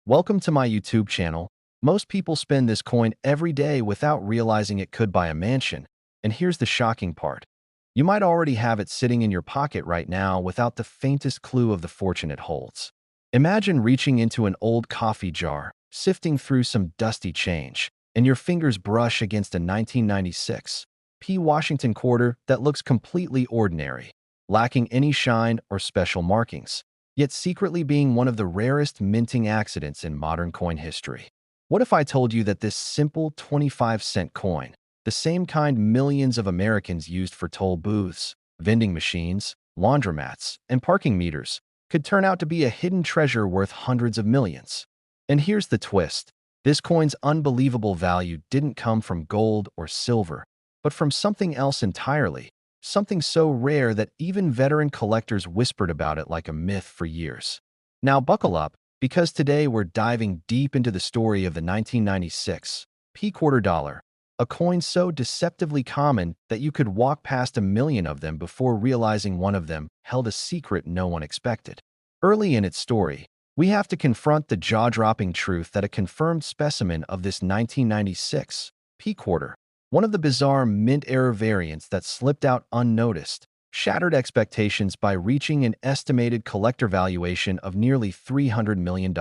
Welcome to my YouTube channel. Most people spend this coin every day without realizing it could buy a mansion. And here's the shocking part. You might already have it sitting in your pocket right now without the faintest clue of the fortune it holds. Imagine reaching into an old coffee jar, sifting through some dusty change, and your fingers brush against a 1996 P. Washington quarter that looks completely ordinary, lacking any shine or special markings, yet secretly being one of the rarest minting accidents in modern coin history. What if I told you that this simple 25-cent coin, the same kind millions of Americans used for toll booths, vending machines, laundromats, and parking meters, could turn out to be a hidden treasure worth hundreds of millions? And here's the twist. This coin's unbelievable value didn't come from gold or silver, but from something else entirely. Something so rare that even veteran collectors whispered about it like a myth for years. Now buckle up, because today we're diving deep into the story of the 1996 P quarter dollar, a coin so deceptively common that you could walk past a million of them before realizing one of them held a secret no one expected. Early in its story, we have to confront the jaw-dropping truth that a confirmed specimen of this 1996 P quarter, one of the bizarre mint-era variants that slipped out unnoticed, shattered expectations by reaching an estimated collector valuation of nearly $300 million,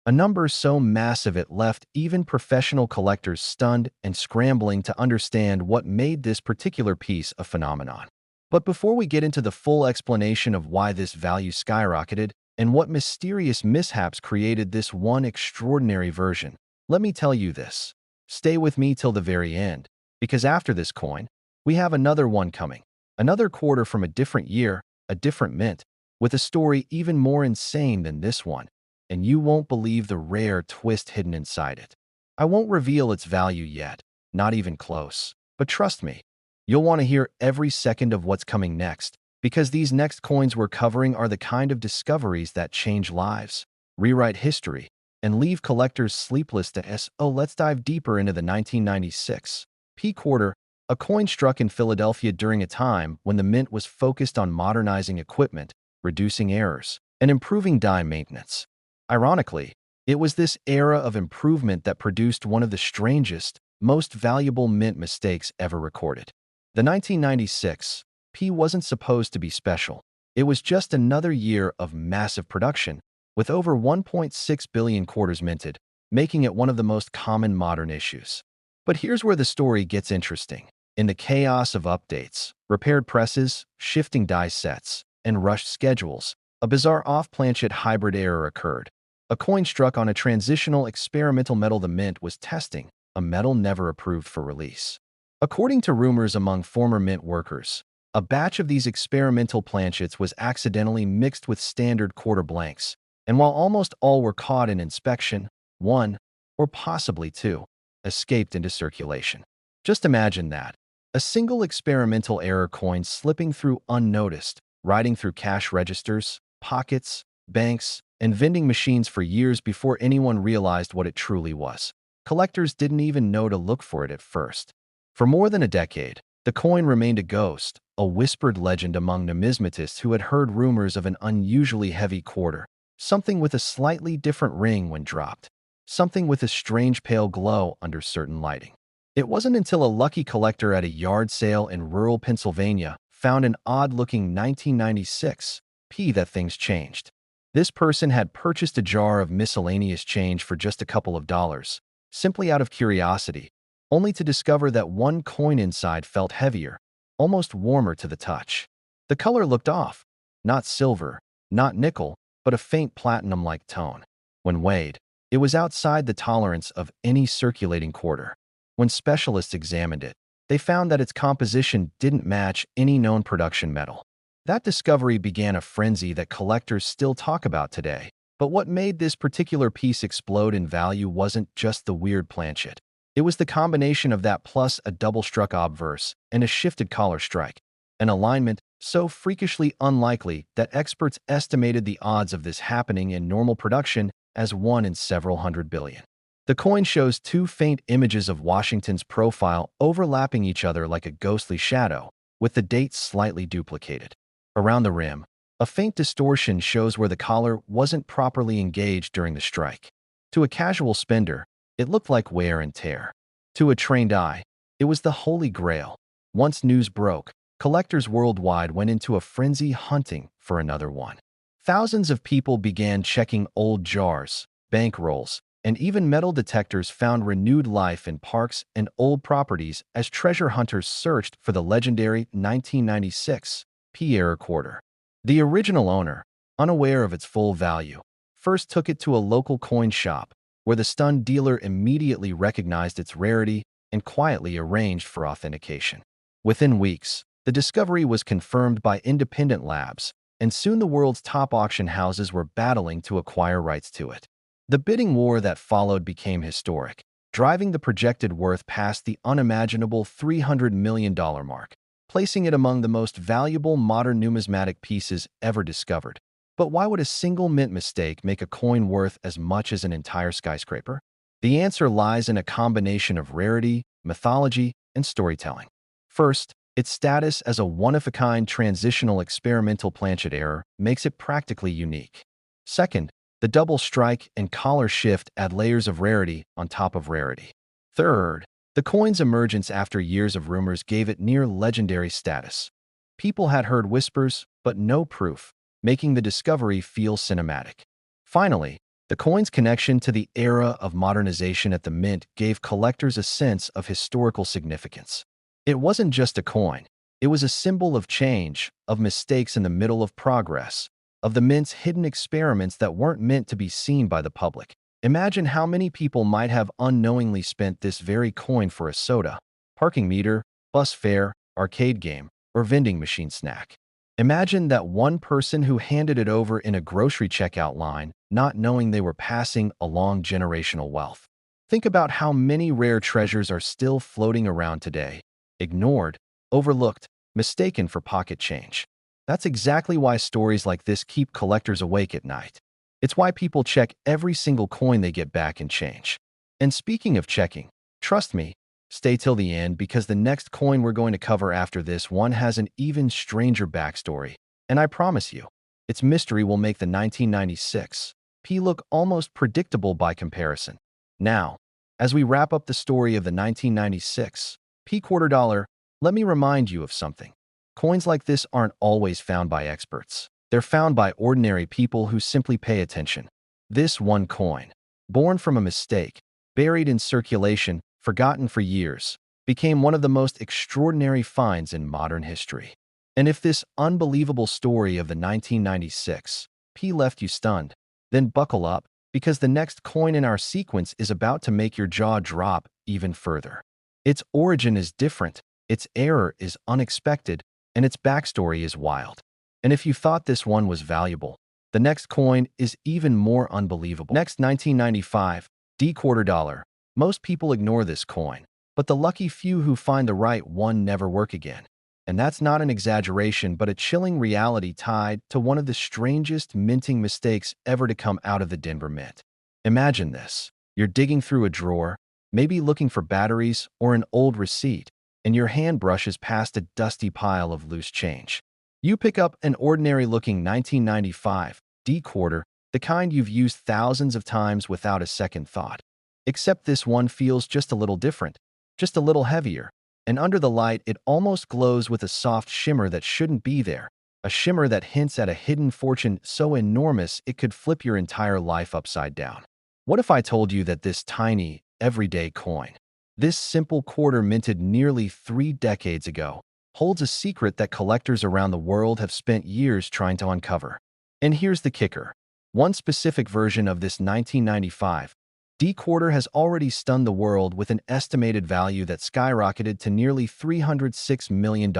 a number so massive it left even professional collectors stunned and scrambling to understand what made this particular piece a phenomenon. But before we get into the full explanation of why this value skyrocketed and what mysterious mishaps created this one extraordinary version, let me tell you this. Stay with me till the very end, because after this coin, we have another one coming. Another quarter from a different year, a different mint, with a story even more insane than this one, and you won't believe the rare twist hidden inside it. I won't reveal its value yet, not even close, but trust me, you'll want to hear every second of what's coming next, because these next coins we're covering are the kind of discoveries that change lives, rewrite history, and leave collectors sleepless let's dive deeper into the 1996 P quarter, a coin struck in Philadelphia during a time when the mint was focused on modernizing equipment, reducing errors, and improving die maintenance. Ironically, it was this era of improvement that produced one of the strangest, most valuable mint mistakes ever recorded. The 1996 P wasn't supposed to be special. It was just another year of massive production, with over 1.6 billion quarters minted, making it one of the most common modern issues. But here's where the story gets interesting. In the chaos of updates, repaired presses, shifting die sets, and rushed schedules, a bizarre off-planchet hybrid error occurred. A coin struck on a transitional experimental metal the mint was testing, a metal never approved for release. According to rumors among former mint workers, a batch of these experimental planchets was accidentally mixed with standard quarter blanks, and while almost all were caught in inspection, one, or possibly two, escaped into circulation. Just imagine that. A single experimental error coin slipping through unnoticed, riding through cash registers, pockets, banks, and vending machines for years before anyone realized what it truly was. Collectors didn't even know to look for it at first. For more than a decade, the coin remained a ghost, a whispered legend among numismatists who had heard rumors of an unusually heavy quarter, something with a slightly different ring when dropped, something with a strange pale glow under certain lighting. It wasn't until a lucky collector at a yard sale in rural Pennsylvania found an odd-looking 1996 P that things changed. This person had purchased a jar of miscellaneous change for just a couple of dollars, simply out of curiosity, only to discover that one coin inside felt heavier, almost warmer to the touch. The color looked off. Not silver, not nickel, but a faint platinum-like tone. When weighed, it was outside the tolerance of any circulating quarter. When specialists examined it, they found that its composition didn't match any known production metal. That discovery began a frenzy that collectors still talk about today. But what made this particular piece explode in value wasn't just the weird planchet. It was the combination of that plus a double-struck obverse and a shifted collar strike, an alignment so freakishly unlikely that experts estimated the odds of this happening in normal production as 1 in several hundred billion. The coin shows two faint images of Washington's profile overlapping each other like a ghostly shadow, with the dates slightly duplicated. Around the rim, a faint distortion shows where the collar wasn't properly engaged during the strike. To a casual spender, it looked like wear and tear. To a trained eye, it was the holy grail. Once news broke, collectors worldwide went into a frenzy hunting for another one. Thousands of people began checking old jars, bankrolls, and even metal detectors found renewed life in parks and old properties as treasure hunters searched for the legendary 1996 P-era quarter. The original owner, unaware of its full value, first took it to a local coin shop, where the stunned dealer immediately recognized its rarity and quietly arranged for authentication. Within weeks, the discovery was confirmed by independent labs, and soon the world's top auction houses were battling to acquire rights to it. The bidding war that followed became historic, driving the projected worth past the unimaginable $300 million mark, placing it among the most valuable modern numismatic pieces ever discovered. But why would a single mint mistake make a coin worth as much as an entire skyscraper? The answer lies in a combination of rarity, mythology, and storytelling. First, its status as a one-of-a-kind transitional experimental planchet error makes it practically unique. Second, the double strike and collar shift add layers of rarity on top of rarity. Third, the coin's emergence after years of rumors gave it near legendary status. People had heard whispers, but no proof, making the discovery feel cinematic. Finally, the coin's connection to the era of modernization at the mint gave collectors a sense of historical significance. It wasn't just a coin. It was a symbol of change, of mistakes in the middle of progress, of the mint's hidden experiments that weren't meant to be seen by the public. Imagine how many people might have unknowingly spent this very coin for a soda, parking meter, bus fare, arcade game, or vending machine snack. Imagine that one person who handed it over in a grocery checkout line, not knowing they were passing along generational wealth. Think about how many rare treasures are still floating around today, ignored, overlooked, mistaken for pocket change. That's exactly why stories like this keep collectors awake at night. It's why people check every single coin they get back in change. And speaking of checking, trust me, stay till the end because the next coin we're going to cover after this one has an even stranger backstory. And I promise you, its mystery will make the 1996 P look almost predictable by comparison. Now, as we wrap up the story of the 1996 P quarter dollar, let me remind you of something. Coins like this aren't always found by experts. They're found by ordinary people who simply pay attention. This one coin, born from a mistake, buried in circulation, forgotten for years, became one of the most extraordinary finds in modern history. And if this unbelievable story of the 1996 P left you stunned, then buckle up, because the next coin in our sequence is about to make your jaw drop even further. Its origin is different, its error is unexpected, and its backstory is wild. And if you thought this one was valuable, the next coin is even more unbelievable. Next, 1995 D quarter dollar. Most people ignore this coin, but the lucky few who find the right one never work again. And that's not an exaggeration, but a chilling reality tied to one of the strangest minting mistakes ever to come out of the Denver Mint. Imagine this. You're digging through a drawer, maybe looking for batteries or an old receipt, and your hand brushes past a dusty pile of loose change. You pick up an ordinary-looking 1995 D quarter, the kind you've used thousands of times without a second thought. Except this one feels just a little different, just a little heavier, and under the light it almost glows with a soft shimmer that shouldn't be there, a shimmer that hints at a hidden fortune so enormous it could flip your entire life upside down. What if I told you that this tiny, everyday coin, this simple quarter minted nearly 3 decades ago, holds a secret that collectors around the world have spent years trying to uncover? And here's the kicker. One specific version of this 1995 D quarter has already stunned the world with an estimated value that skyrocketed to nearly $306 million,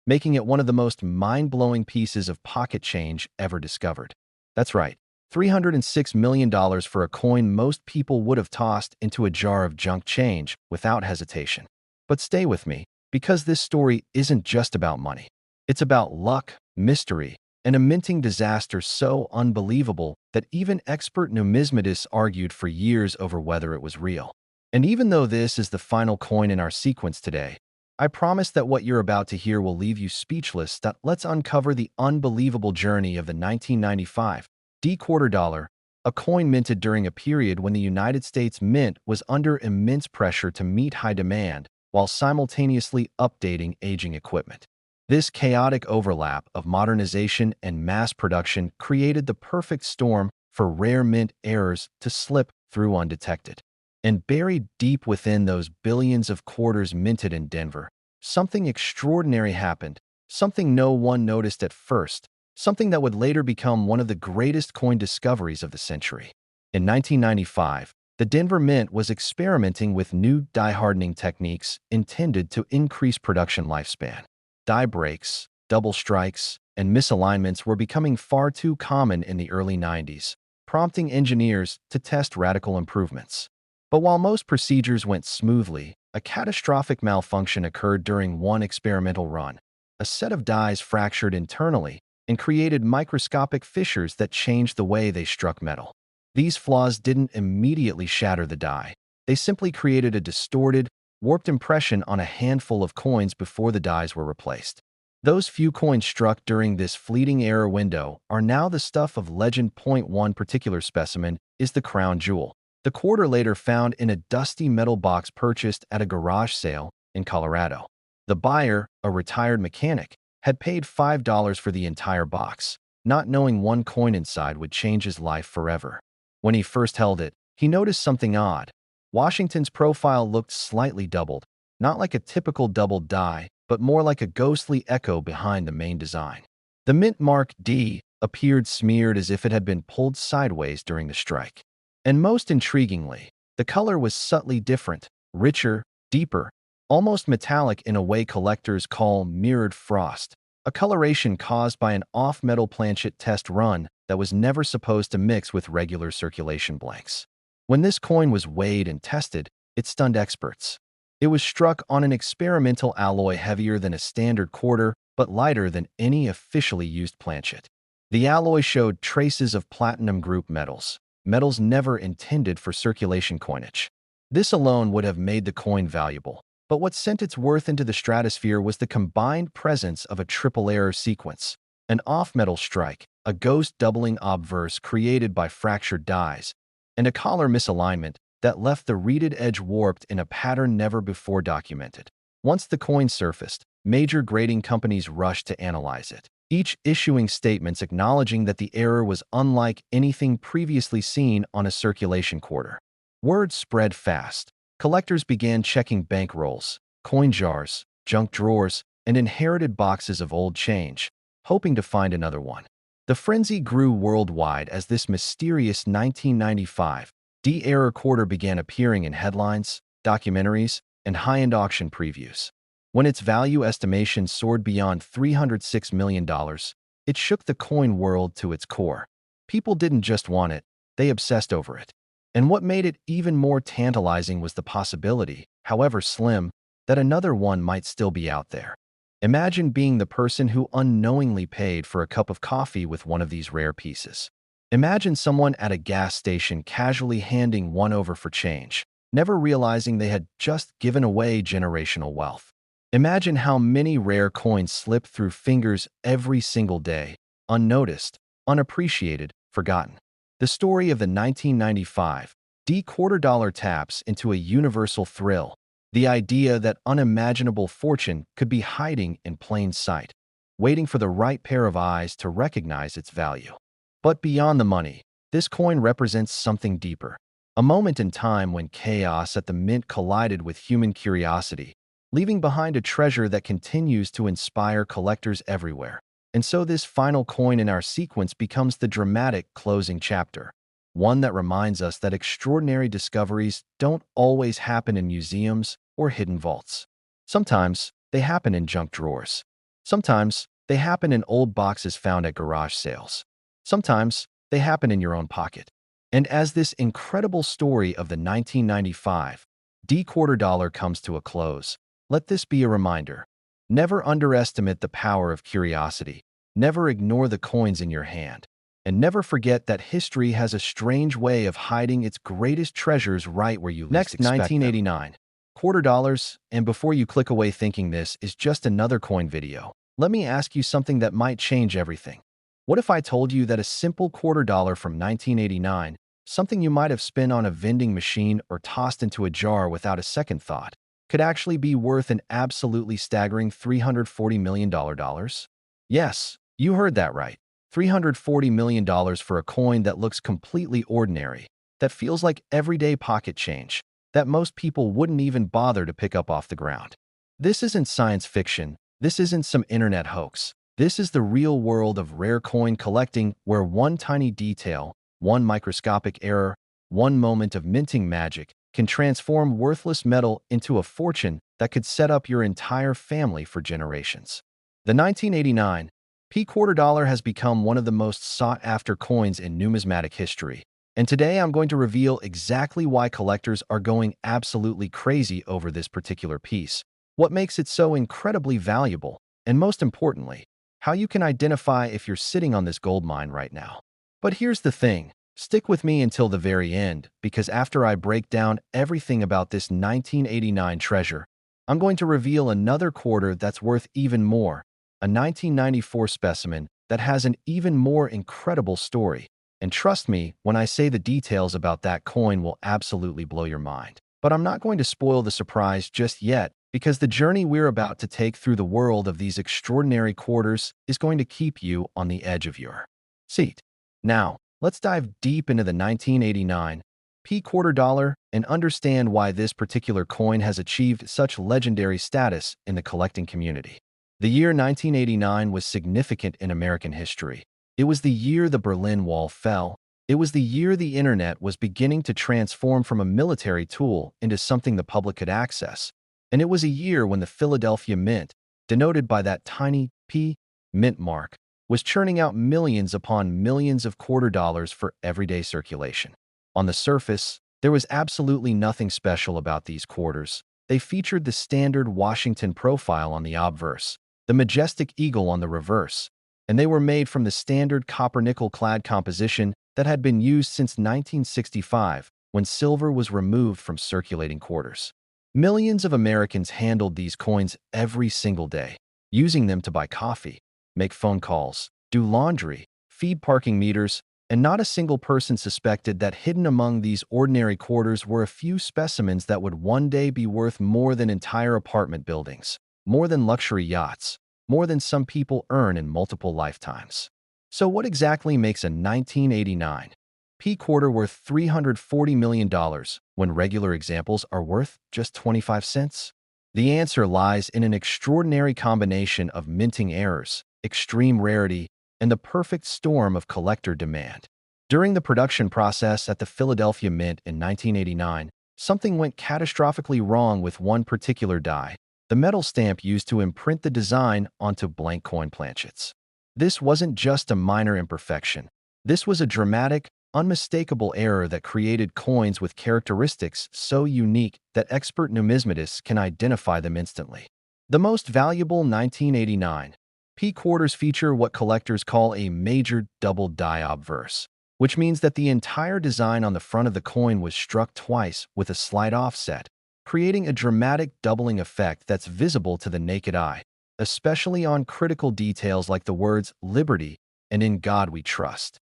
making it one of the most mind-blowing pieces of pocket change ever discovered. That's right, $306 million for a coin most people would have tossed into a jar of junk change without hesitation. But stay with me, because this story isn't just about money. It's about luck, mystery, and a minting disaster so unbelievable that even expert numismatists argued for years over whether it was real. And even though this is the final coin in our sequence today, I promise that what you're about to hear will leave you speechless. Let's uncover the unbelievable journey of the 1995 D quarter dollar, a coin minted during a period when the United States Mint was under immense pressure to meet high demand while simultaneously updating aging equipment. This chaotic overlap of modernization and mass production created the perfect storm for rare mint errors to slip through undetected. And buried deep within those billions of quarters minted in Denver, something extraordinary happened, something no one noticed at first, something that would later become one of the greatest coin discoveries of the century. In 1995, the Denver Mint was experimenting with new die-hardening techniques intended to increase production lifespan. Die breaks, double strikes, and misalignments were becoming far too common in the early 90s, prompting engineers to test radical improvements. But while most procedures went smoothly, a catastrophic malfunction occurred during one experimental run. A set of dies fractured internally and created microscopic fissures that changed the way they struck metal. These flaws didn't immediately shatter the die. They simply created a distorted, warped impression on a handful of coins before the dies were replaced. Those few coins struck during this fleeting error window are now the stuff of legend. One particular specimen is the crown jewel. The quarter later found in a dusty metal box purchased at a garage sale in Colorado. The buyer, a retired mechanic, had paid $5 for the entire box, not knowing one coin inside would change his life forever. When he first held it, he noticed something odd. Washington's profile looked slightly doubled, not like a typical doubled die, but more like a ghostly echo behind the main design. The mint mark D appeared smeared as if it had been pulled sideways during the strike. And most intriguingly, the color was subtly different, richer, deeper, almost metallic in a way collectors call mirrored frost, a coloration caused by an off-metal-planchet test run that was never supposed to mix with regular circulation blanks. When this coin was weighed and tested, it stunned experts. It was struck on an experimental alloy heavier than a standard quarter, but lighter than any officially used planchet. The alloy showed traces of platinum group metals, metals never intended for circulation coinage. This alone would have made the coin valuable, but what sent its worth into the stratosphere was the combined presence of a triple error sequence, an off-metal strike, a ghost doubling obverse created by fractured dies, and a collar misalignment that left the reeded edge warped in a pattern never before documented. Once the coin surfaced, major grading companies rushed to analyze it, each issuing statements acknowledging that the error was unlike anything previously seen on a circulation quarter. Word spread fast. Collectors began checking bankrolls, coin jars, junk drawers, and inherited boxes of old change, hoping to find another one. The frenzy grew worldwide as this mysterious 1995 D-error quarter began appearing in headlines, documentaries, and high-end auction previews. When its value estimation soared beyond $306 million, it shook the coin world to its core. People didn't just want it, they obsessed over it. And what made it even more tantalizing was the possibility, however slim, that another one might still be out there. Imagine being the person who unknowingly paid for a cup of coffee with one of these rare pieces. Imagine someone at a gas station casually handing one over for change, never realizing they had just given away generational wealth. Imagine how many rare coins slip through fingers every single day, unnoticed, unappreciated, forgotten. The story of the 1995 D quarter dollar taps into a universal thrill, the idea that unimaginable fortune could be hiding in plain sight, waiting for the right pair of eyes to recognize its value. But beyond the money, this coin represents something deeper, a moment in time when chaos at the mint collided with human curiosity, leaving behind a treasure that continues to inspire collectors everywhere. And so this final coin in our sequence becomes the dramatic closing chapter, one that reminds us that extraordinary discoveries don't always happen in museums or hidden vaults. Sometimes they happen in junk drawers. Sometimes they happen in old boxes found at garage sales. Sometimes they happen in your own pocket. And as this incredible story of the 1995 D quarter dollar comes to a close, let this be a reminder. Never underestimate the power of curiosity. Never ignore the coins in your hand. And never forget that history has a strange way of hiding its greatest treasures right where you least expect them. 1989. Quarter dollars, and before you click away thinking this is just another coin video, let me ask you something that might change everything. What if I told you that a simple $quarter from 1989, something you might have spent on a vending machine or tossed into a jar without a second thought, could actually be worth an absolutely staggering $340 million? Yes, you heard that right. $340 million for a coin that looks completely ordinary, that feels like everyday pocket change, that most people wouldn't even bother to pick up off the ground. This isn't science fiction. This isn't some internet hoax. This is the real world of rare coin collecting, where one tiny detail, one microscopic error, one moment of minting magic can transform worthless metal into a fortune that could set up your entire family for generations. The 1989 P quarter dollar has become one of the most sought-after coins in numismatic history, and today I'm going to reveal exactly why collectors are going absolutely crazy over this particular piece, what makes it so incredibly valuable, and most importantly, how you can identify if you're sitting on this gold mine right now. But here's the thing. Stick with me until the very end, because after I break down everything about this 1989 treasure, I'm going to reveal another quarter that's worth even more, a 1994 specimen that has an even more incredible story. And trust me when I say the details about that coin will absolutely blow your mind. But I'm not going to spoil the surprise just yet, because the journey we're about to take through the world of these extraordinary quarters is going to keep you on the edge of your seat. Now, let's dive deep into the 1989 P quarter dollar and understand why this particular coin has achieved such legendary status in the collecting community. The year 1989 was significant in American history. It was the year the Berlin Wall fell. It was the year the internet was beginning to transform from a military tool into something the public could access. And it was a year when the Philadelphia Mint, denoted by that tiny P mint mark, was churning out millions upon millions of quarter dollars for everyday circulation. On the surface, there was absolutely nothing special about these quarters. They featured the standard Washington profile on the obverse, the majestic eagle on the reverse, and they were made from the standard copper-nickel-clad composition that had been used since 1965, when silver was removed from circulating quarters. Millions of Americans handled these coins every single day, using them to buy coffee, make phone calls, do laundry, feed parking meters, and not a single person suspected that hidden among these ordinary quarters were a few specimens that would one day be worth more than entire apartment buildings, more than luxury yachts, more than some people earn in multiple lifetimes. So what exactly makes a 1989 P quarter worth $340 million when regular examples are worth just 25 cents? The answer lies in an extraordinary combination of minting errors, extreme rarity, and the perfect storm of collector demand. During the production process at the Philadelphia Mint in 1989, something went catastrophically wrong with one particular die, the metal stamp used to imprint the design onto blank coin planchets. This wasn't just a minor imperfection. This was a dramatic, unmistakable error that created coins with characteristics so unique that expert numismatists can identify them instantly. The most valuable 1989 P quarters feature what collectors call a major double die obverse, which means that the entire design on the front of the coin was struck twice with a slight offset, creating a dramatic doubling effect that's visible to the naked eye, especially on critical details like the words "Liberty" and "In God We Trust,"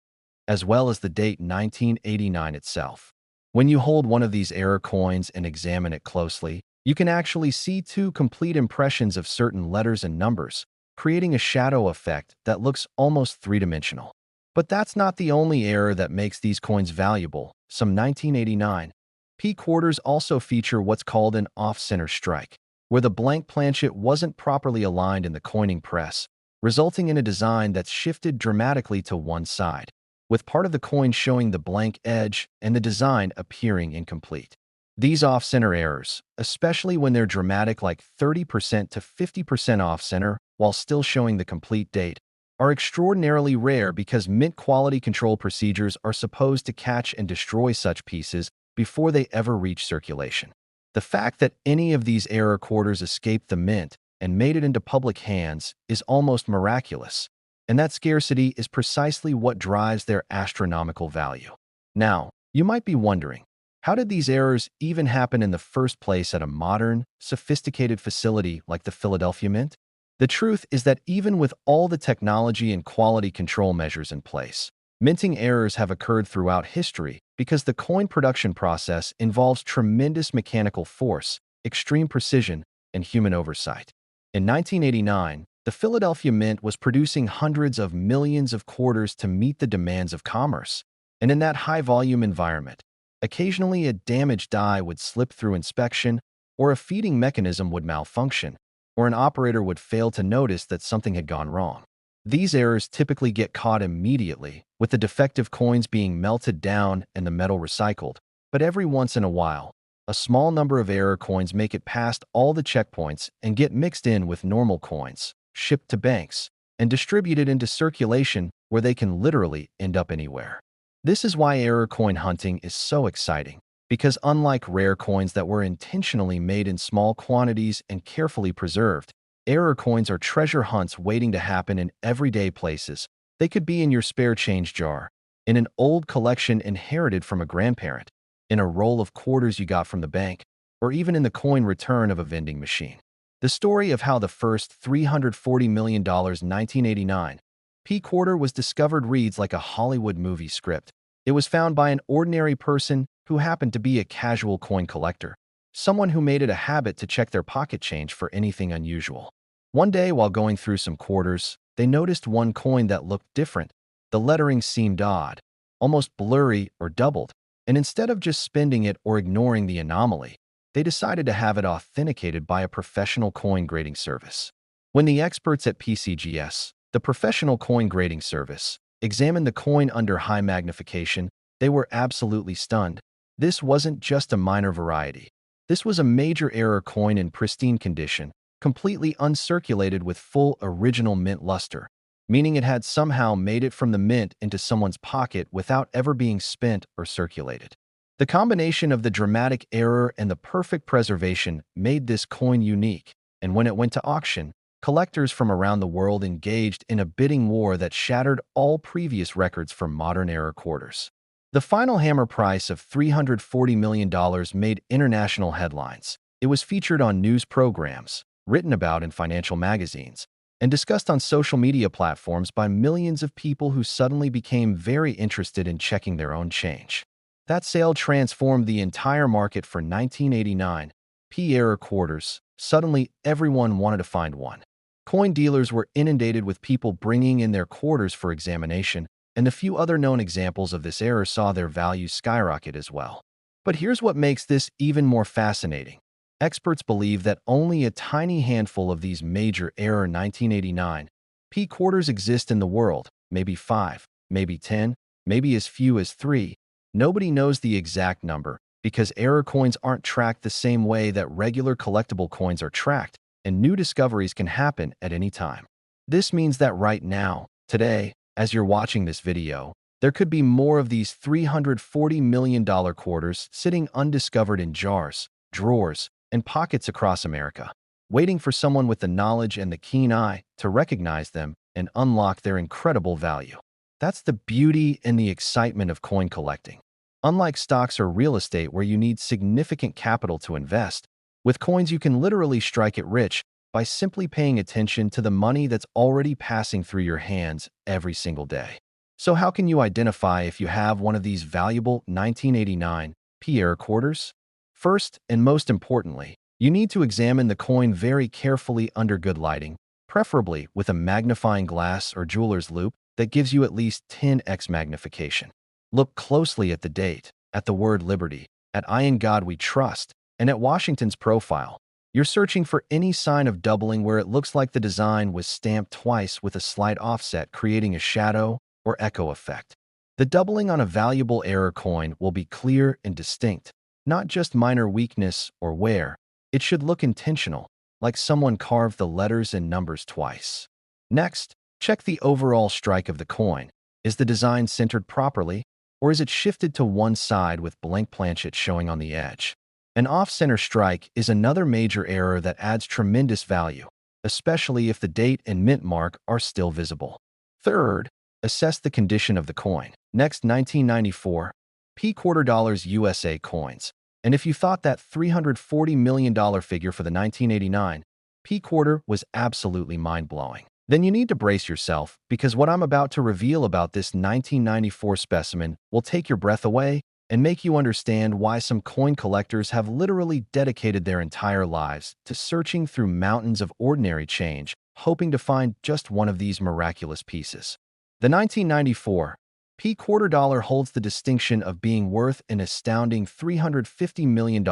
as well as the date 1989 itself. When you hold one of these error coins and examine it closely, you can actually see two complete impressions of certain letters and numbers, creating a shadow effect that looks almost three-dimensional. But that's not the only error that makes these coins valuable. Some 1989 P quarters also feature what's called an off-center strike, where the blank planchet wasn't properly aligned in the coining press, resulting in a design that's shifted dramatically to one side, with part of the coin showing the blank edge and the design appearing incomplete. These off-center errors, especially when they're dramatic like 30% to 50% off-center while still showing the complete date, are extraordinarily rare because mint quality control procedures are supposed to catch and destroy such pieces before they ever reach circulation. The fact that any of these error quarters escaped the mint and made it into public hands is almost miraculous, and that scarcity is precisely what drives their astronomical value. Now, you might be wondering, how did these errors even happen in the first place at a modern, sophisticated facility like the Philadelphia Mint? The truth is that even with all the technology and quality control measures in place, minting errors have occurred throughout history because the coin production process involves tremendous mechanical force, extreme precision, and human oversight. In 1989, the Philadelphia Mint was producing hundreds of millions of quarters to meet the demands of commerce. And in that high-volume environment, occasionally a damaged die would slip through inspection, or a feeding mechanism would malfunction, or an operator would fail to notice that something had gone wrong. These errors typically get caught immediately, with the defective coins being melted down and the metal recycled. But every once in a while, a small number of error coins make it past all the checkpoints and get mixed in with normal coins, shipped to banks, and distributed into circulation where they can literally end up anywhere. This is why error coin hunting is so exciting, because unlike rare coins that were intentionally made in small quantities and carefully preserved, error coins are treasure hunts waiting to happen in everyday places. They could be in your spare change jar, in an old collection inherited from a grandparent, in a roll of quarters you got from the bank, or even in the coin return of a vending machine. The story of how the first $340 million 1989 P quarter was discovered reads like a Hollywood movie script. It was found by an ordinary person who happened to be a casual coin collector, someone who made it a habit to check their pocket change for anything unusual. One day, while going through some quarters, they noticed one coin that looked different. The lettering seemed odd, almost blurry or doubled, and instead of just spending it or ignoring the anomaly, they decided to have it authenticated by a professional coin grading service. When the experts at PCGS, the professional coin grading service, examined the coin under high magnification, they were absolutely stunned. This wasn't just a minor variety. This was a major error coin in pristine condition, completely uncirculated with full original mint luster, meaning it had somehow made it from the mint into someone's pocket without ever being spent or circulated. The combination of the dramatic error and the perfect preservation made this coin unique, and when it went to auction, collectors from around the world engaged in a bidding war that shattered all previous records for modern error quarters. The final hammer price of $340 million made international headlines. It was featured on news programs, written about in financial magazines, and discussed on social media platforms by millions of people who suddenly became very interested in checking their own change. That sale transformed the entire market for 1989 P error quarters. Suddenly, everyone wanted to find one. Coin dealers were inundated with people bringing in their quarters for examination, and the few other known examples of this error saw their value skyrocket as well. But here's what makes this even more fascinating. Experts believe that only a tiny handful of these major error 1989 P quarters exist in the world, maybe 5, maybe 10, maybe as few as 3. Nobody knows the exact number because error coins aren't tracked the same way that regular collectible coins are tracked, and new discoveries can happen at any time. This means that right now, today, as you're watching this video, there could be more of these $340 million quarters sitting undiscovered in jars, drawers, and pockets across America, waiting for someone with the knowledge and the keen eye to recognize them and unlock their incredible value. That's the beauty and the excitement of coin collecting. Unlike stocks or real estate where you need significant capital to invest, with coins you can literally strike it rich by simply paying attention to the money that's already passing through your hands every single day. So how can you identify if you have one of these valuable 1989 P error quarters? First, and most importantly, you need to examine the coin very carefully under good lighting, preferably with a magnifying glass or jeweler's loupe that gives you at least 10x magnification. Look closely at the date, at the word Liberty, at I in God We Trust, and at Washington's profile. You're searching for any sign of doubling where it looks like the design was stamped twice with a slight offset, creating a shadow or echo effect. The doubling on a valuable error coin will be clear and distinct, not just minor weakness or wear. It should look intentional, like someone carved the letters and numbers twice. Next, check the overall strike of the coin. Is the design centered properly, or is it shifted to one side with blank planchet showing on the edge? An off-center strike is another major error that adds tremendous value, especially if the date and mint mark are still visible. Third, assess the condition of the coin. Next, 1994 P quarter dollars USA coins. And if you thought that $340 million figure for the 1989 P quarter was absolutely mind-blowing. Then you need to brace yourself, because what I'm about to reveal about this 1994 specimen will take your breath away and make you understand why some coin collectors have literally dedicated their entire lives to searching through mountains of ordinary change, hoping to find just one of these miraculous pieces. The 1994 P quarter dollar holds the distinction of being worth an astounding $350 million.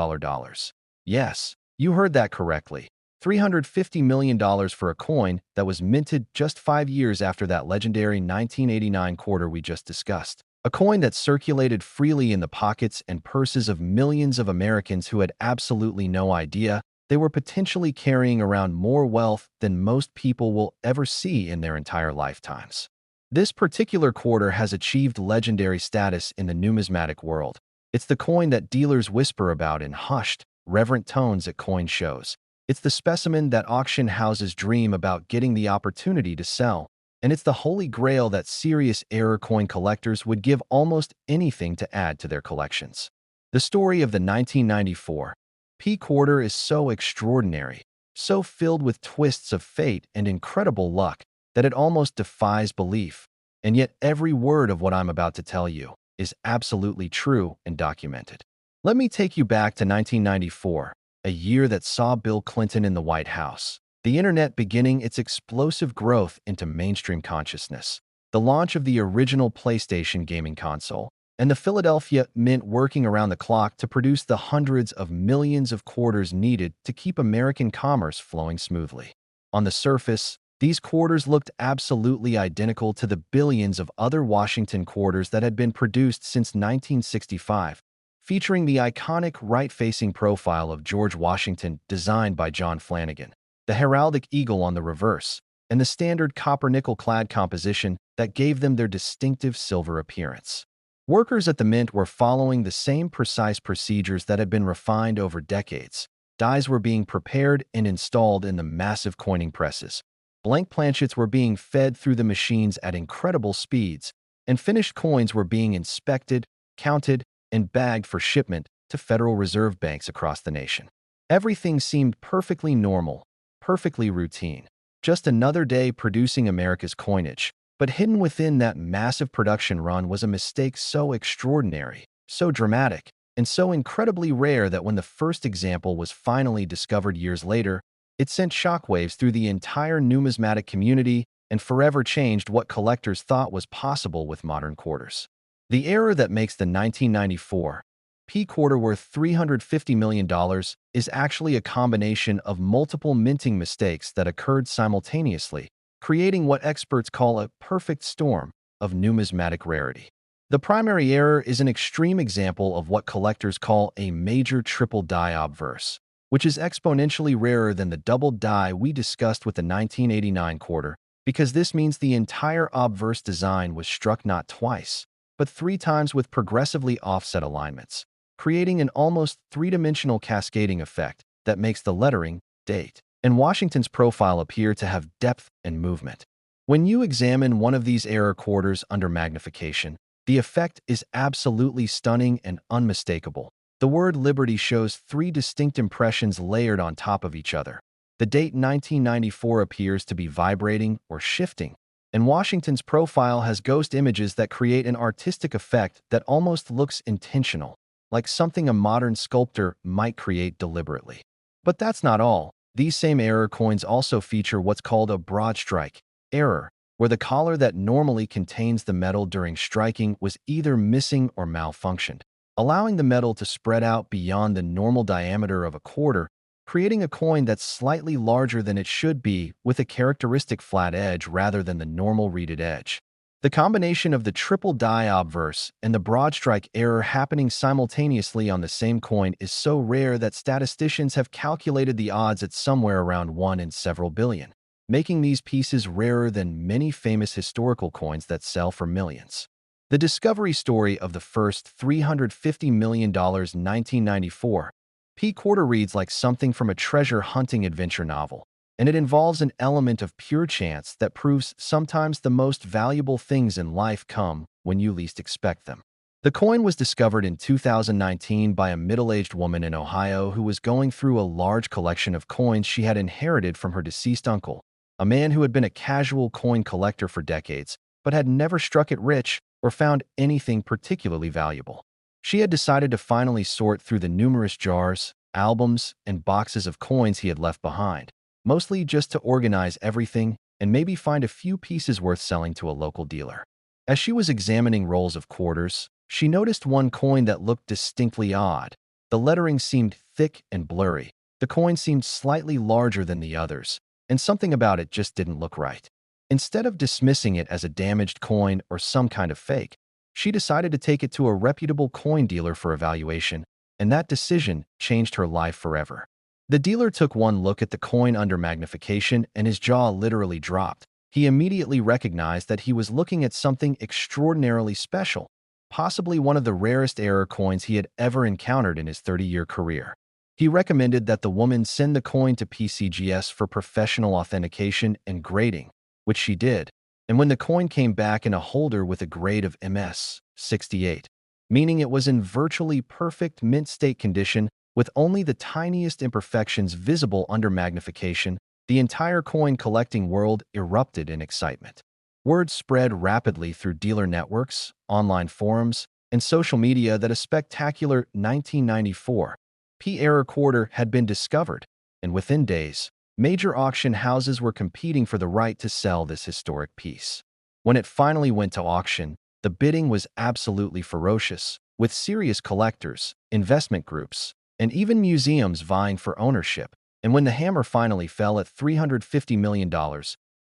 Yes, you heard that correctly. $350 million for a coin that was minted just 5 years after that legendary 1989 quarter we just discussed. A coin that circulated freely in the pockets and purses of millions of Americans who had absolutely no idea they were potentially carrying around more wealth than most people will ever see in their entire lifetimes. This particular quarter has achieved legendary status in the numismatic world. It's the coin that dealers whisper about in hushed, reverent tones at coin shows. It's the specimen that auction houses dream about getting the opportunity to sell. And it's the holy grail that serious error coin collectors would give almost anything to add to their collections. The story of the 1994 P quarter is so extraordinary, so filled with twists of fate and incredible luck, that it almost defies belief. And yet every word of what I'm about to tell you is absolutely true and documented. Let me take you back to 1994, a year that saw Bill Clinton in the White House. The internet beginning its explosive growth into mainstream consciousness, the launch of the original PlayStation gaming console, and the Philadelphia Mint working around the clock to produce the hundreds of millions of quarters needed to keep American commerce flowing smoothly. On the surface, these quarters looked absolutely identical to the billions of other Washington quarters that had been produced since 1965, featuring the iconic right-facing profile of George Washington designed by John Flanagan, the heraldic eagle on the reverse, and the standard copper-nickel-clad composition that gave them their distinctive silver appearance. Workers at the Mint were following the same precise procedures that had been refined over decades. Dies were being prepared and installed in the massive coining presses. Blank planchets were being fed through the machines at incredible speeds, and finished coins were being inspected, counted, and bagged for shipment to Federal Reserve banks across the nation. Everything seemed perfectly normal, perfectly routine. Just another day producing America's coinage. But hidden within that massive production run was a mistake so extraordinary, so dramatic, and so incredibly rare that when the first example was finally discovered years later, it sent shockwaves through the entire numismatic community and forever changed what collectors thought was possible with modern quarters. The error that makes the 1994 P quarter worth $350 million is actually a combination of multiple minting mistakes that occurred simultaneously, creating what experts call a perfect storm of numismatic rarity. The primary error is an extreme example of what collectors call a major triple die obverse, which is exponentially rarer than the double die we discussed with the 1989 quarter, because this means the entire obverse design was struck not twice, but 3 times with progressively offset alignments, creating an almost three-dimensional cascading effect that makes the lettering, date, and Washington's profile appear to have depth and movement. When you examine one of these error quarters under magnification, the effect is absolutely stunning and unmistakable. The word Liberty shows 3 distinct impressions layered on top of each other. The date 1994 appears to be vibrating or shifting, and Washington's profile has ghost images that create an artistic effect that almost looks intentional, like something a modern sculptor might create deliberately. But that's not all. These same error coins also feature what's called a broad strike error, where the collar that normally contains the metal during striking was either missing or malfunctioned, allowing the metal to spread out beyond the normal diameter of a quarter, creating a coin that's slightly larger than it should be with a characteristic flat edge rather than the normal reeded edge. The combination of the triple die obverse and the broad strike error happening simultaneously on the same coin is so rare that statisticians have calculated the odds at somewhere around 1 in several billion, making these pieces rarer than many famous historical coins that sell for millions. The discovery story of the first $350 million 1994 P quarter reads like something from a treasure hunting adventure novel, and it involves an element of pure chance that proves sometimes the most valuable things in life come when you least expect them. The coin was discovered in 2019 by a middle-aged woman in Ohio who was going through a large collection of coins she had inherited from her deceased uncle, a man who had been a casual coin collector for decades, but had never struck it rich or found anything particularly valuable. She had decided to finally sort through the numerous jars, albums, and boxes of coins he had left behind, mostly just to organize everything and maybe find a few pieces worth selling to a local dealer. As she was examining rolls of quarters, she noticed one coin that looked distinctly odd. The lettering seemed thick and blurry. The coin seemed slightly larger than the others, and something about it just didn't look right. Instead of dismissing it as a damaged coin or some kind of fake, she decided to take it to a reputable coin dealer for evaluation, and that decision changed her life forever. The dealer took one look at the coin under magnification and his jaw literally dropped. He immediately recognized that he was looking at something extraordinarily special, possibly one of the rarest error coins he had ever encountered in his 30-year career. He recommended that the woman send the coin to PCGS for professional authentication and grading, which she did, and when the coin came back in a holder with a grade of MS 68, meaning it was in virtually perfect mint state condition with only the tiniest imperfections visible under magnification, the entire coin collecting world erupted in excitement. Word spread rapidly through dealer networks, online forums, and social media that a spectacular 1994 P-error quarter had been discovered, and within days, major auction houses were competing for the right to sell this historic piece. When it finally went to auction, the bidding was absolutely ferocious, with serious collectors, investment groups, and even museums vying for ownership. And when the hammer finally fell at $350 million,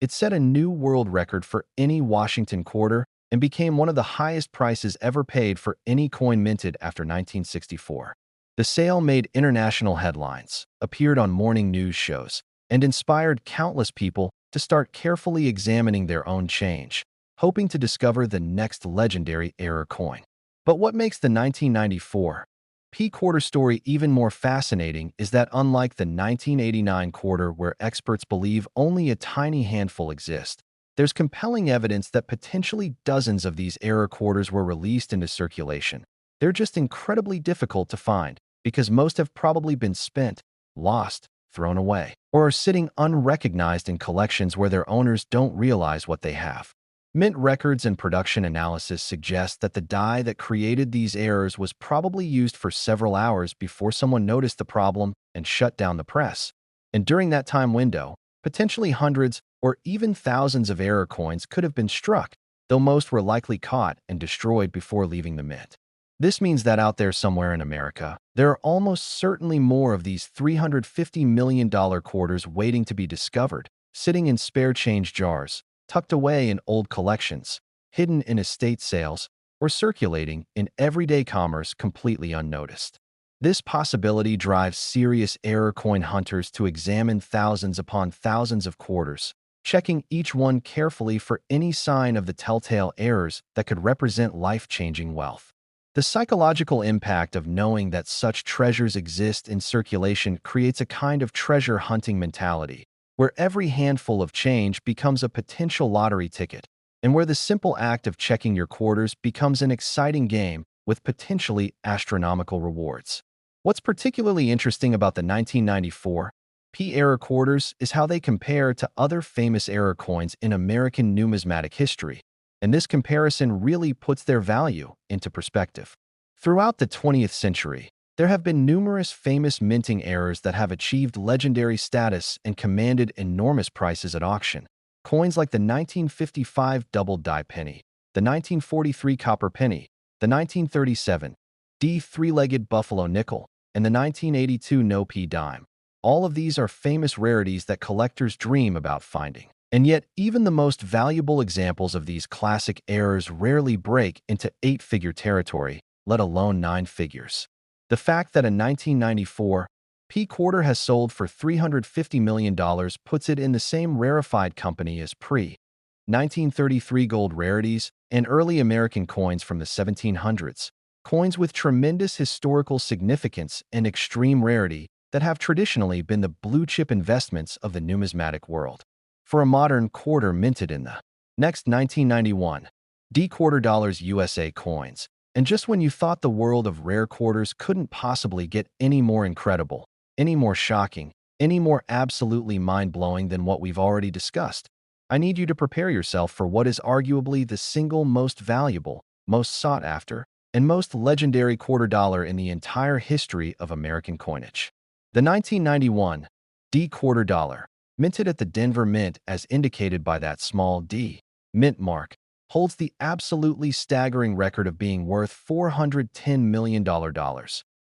it set a new world record for any Washington quarter and became one of the highest prices ever paid for any coin minted after 1964. The sale made international headlines, appeared on morning news shows, and inspired countless people to start carefully examining their own change, hoping to discover the next legendary error coin. But what makes the 1994 P quarter story even more fascinating is that unlike the 1989 quarter where experts believe only a tiny handful exist, there's compelling evidence that potentially dozens of these error quarters were released into circulation. They're just incredibly difficult to find because most have probably been spent, lost, thrown away, or are sitting unrecognized in collections where their owners don't realize what they have. Mint records and production analysis suggest that the die that created these errors was probably used for several hours before someone noticed the problem and shut down the press. And during that time window, potentially hundreds or even thousands of error coins could have been struck, though most were likely caught and destroyed before leaving the mint. This means that out there somewhere in America, there are almost certainly more of these $350 million quarters waiting to be discovered, sitting in spare change jars, tucked away in old collections, hidden in estate sales, or circulating in everyday commerce completely unnoticed. This possibility drives serious error coin hunters to examine thousands upon thousands of quarters, checking each one carefully for any sign of the telltale errors that could represent life-changing wealth. The psychological impact of knowing that such treasures exist in circulation creates a kind of treasure hunting mentality, where every handful of change becomes a potential lottery ticket, and where the simple act of checking your quarters becomes an exciting game with potentially astronomical rewards. What's particularly interesting about the 1994 P-error quarters is how they compare to other famous error coins in American numismatic history, and this comparison really puts their value into perspective. Throughout the 20th century, there have been numerous famous minting errors that have achieved legendary status and commanded enormous prices at auction. Coins like the 1955 double die penny, the 1943 copper penny, the 1937 D three-legged buffalo nickel, and the 1982 no-P dime. All of these are famous rarities that collectors dream about finding. And yet, even the most valuable examples of these classic errors rarely break into 8-figure territory, let alone 9 figures. The fact that a 1994 P quarter has sold for $350 million puts it in the same rarefied company as pre-1933 gold rarities and early American coins from the 1700s, coins with tremendous historical significance and extreme rarity that have traditionally been the blue-chip investments of the numismatic world. For a modern quarter minted in the next 1991 D quarter dollars USA coins, And just when you thought the world of rare quarters couldn't possibly get any more incredible, any more shocking, any more absolutely mind-blowing than what we've already discussed, I need you to prepare yourself for what is arguably the single most valuable, most sought after, and most legendary quarter dollar in the entire history of American coinage. The 1991 D quarter dollar, minted at the Denver Mint as indicated by that small d mint mark, holds the absolutely staggering record of being worth $410 million,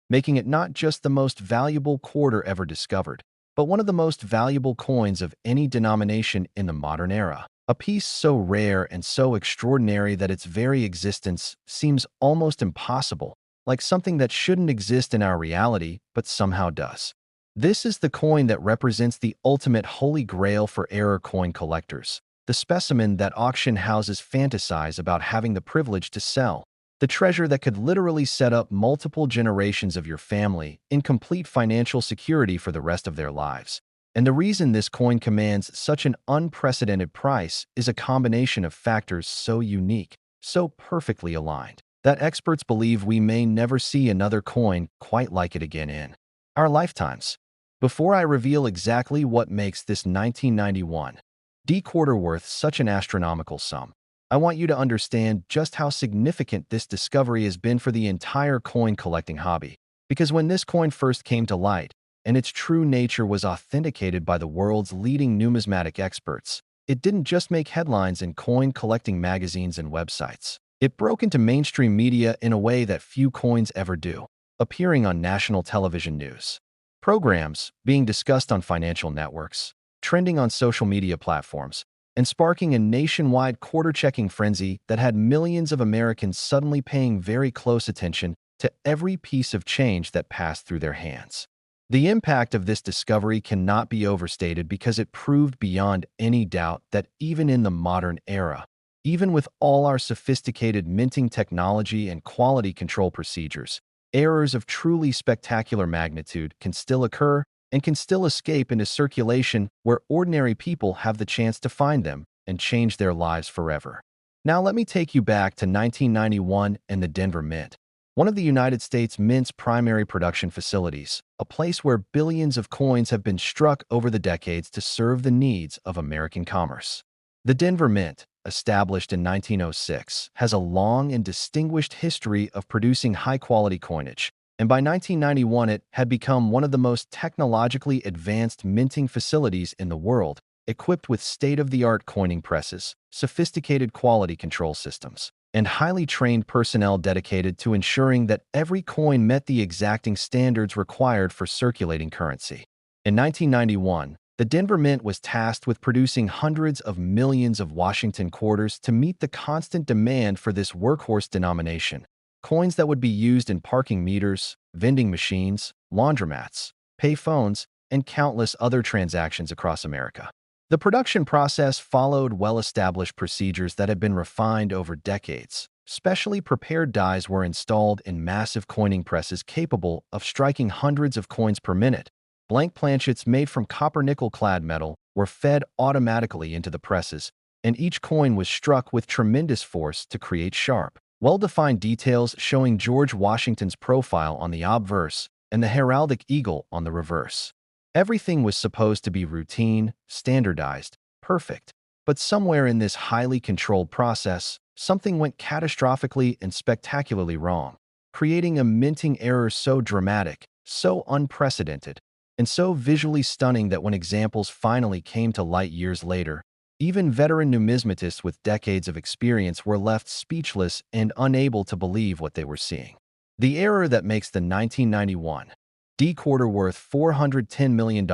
making it not just the most valuable quarter ever discovered, but one of the most valuable coins of any denomination in the modern era. A piece so rare and so extraordinary that its very existence seems almost impossible, like something that shouldn't exist in our reality but somehow does. This is the coin that represents the ultimate holy grail for error coin collectors, the specimen that auction houses fantasize about having the privilege to sell, the treasure that could literally set up multiple generations of your family in complete financial security for the rest of their lives. And the reason this coin commands such an unprecedented price is a combination of factors so unique, so perfectly aligned, that experts believe we may never see another coin quite like it again in our lifetimes. Before I reveal exactly what makes this 1991 D quarter worth such an astronomical sum, I want you to understand just how significant this discovery has been for the entire coin collecting hobby. Because when this coin first came to light, and its true nature was authenticated by the world's leading numismatic experts, it didn't just make headlines in coin collecting magazines and websites. It broke into mainstream media in a way that few coins ever do, appearing on national television news programs, being discussed on financial networks, trending on social media platforms, and sparking a nationwide quarter-checking frenzy that had millions of Americans suddenly paying very close attention to every piece of change that passed through their hands. The impact of this discovery cannot be overstated because it proved beyond any doubt that even in the modern era, even with all our sophisticated minting technology and quality control procedures, errors of truly spectacular magnitude can still occur and can still escape into circulation where ordinary people have the chance to find them and change their lives forever. Now let me take you back to 1991 and the Denver Mint, one of the United States Mint's primary production facilities, a place where billions of coins have been struck over the decades to serve the needs of American commerce. The Denver Mint, established in 1906, has a long and distinguished history of producing high-quality coinage, and by 1991 it had become one of the most technologically advanced minting facilities in the world, equipped with state-of-the-art coining presses, sophisticated quality control systems, and highly trained personnel dedicated to ensuring that every coin met the exacting standards required for circulating currency. In 1991, the Denver Mint was tasked with producing hundreds of millions of Washington quarters to meet the constant demand for this workhorse denomination, coins that would be used in parking meters, vending machines, laundromats, pay phones, and countless other transactions across America. The production process followed well-established procedures that had been refined over decades. Specially prepared dies were installed in massive coining presses capable of striking hundreds of coins per minute. Blank planchets made from copper-nickel-clad metal were fed automatically into the presses, and each coin was struck with tremendous force to create sharp, well-defined details showing George Washington's profile on the obverse and the heraldic eagle on the reverse. Everything was supposed to be routine, standardized, perfect. But somewhere in this highly controlled process, something went catastrophically and spectacularly wrong, creating a minting error so dramatic, so unprecedented, and so visually stunning that when examples finally came to light years later, even veteran numismatists with decades of experience were left speechless and unable to believe what they were seeing. The error that makes the 1991 D quarter worth $410 million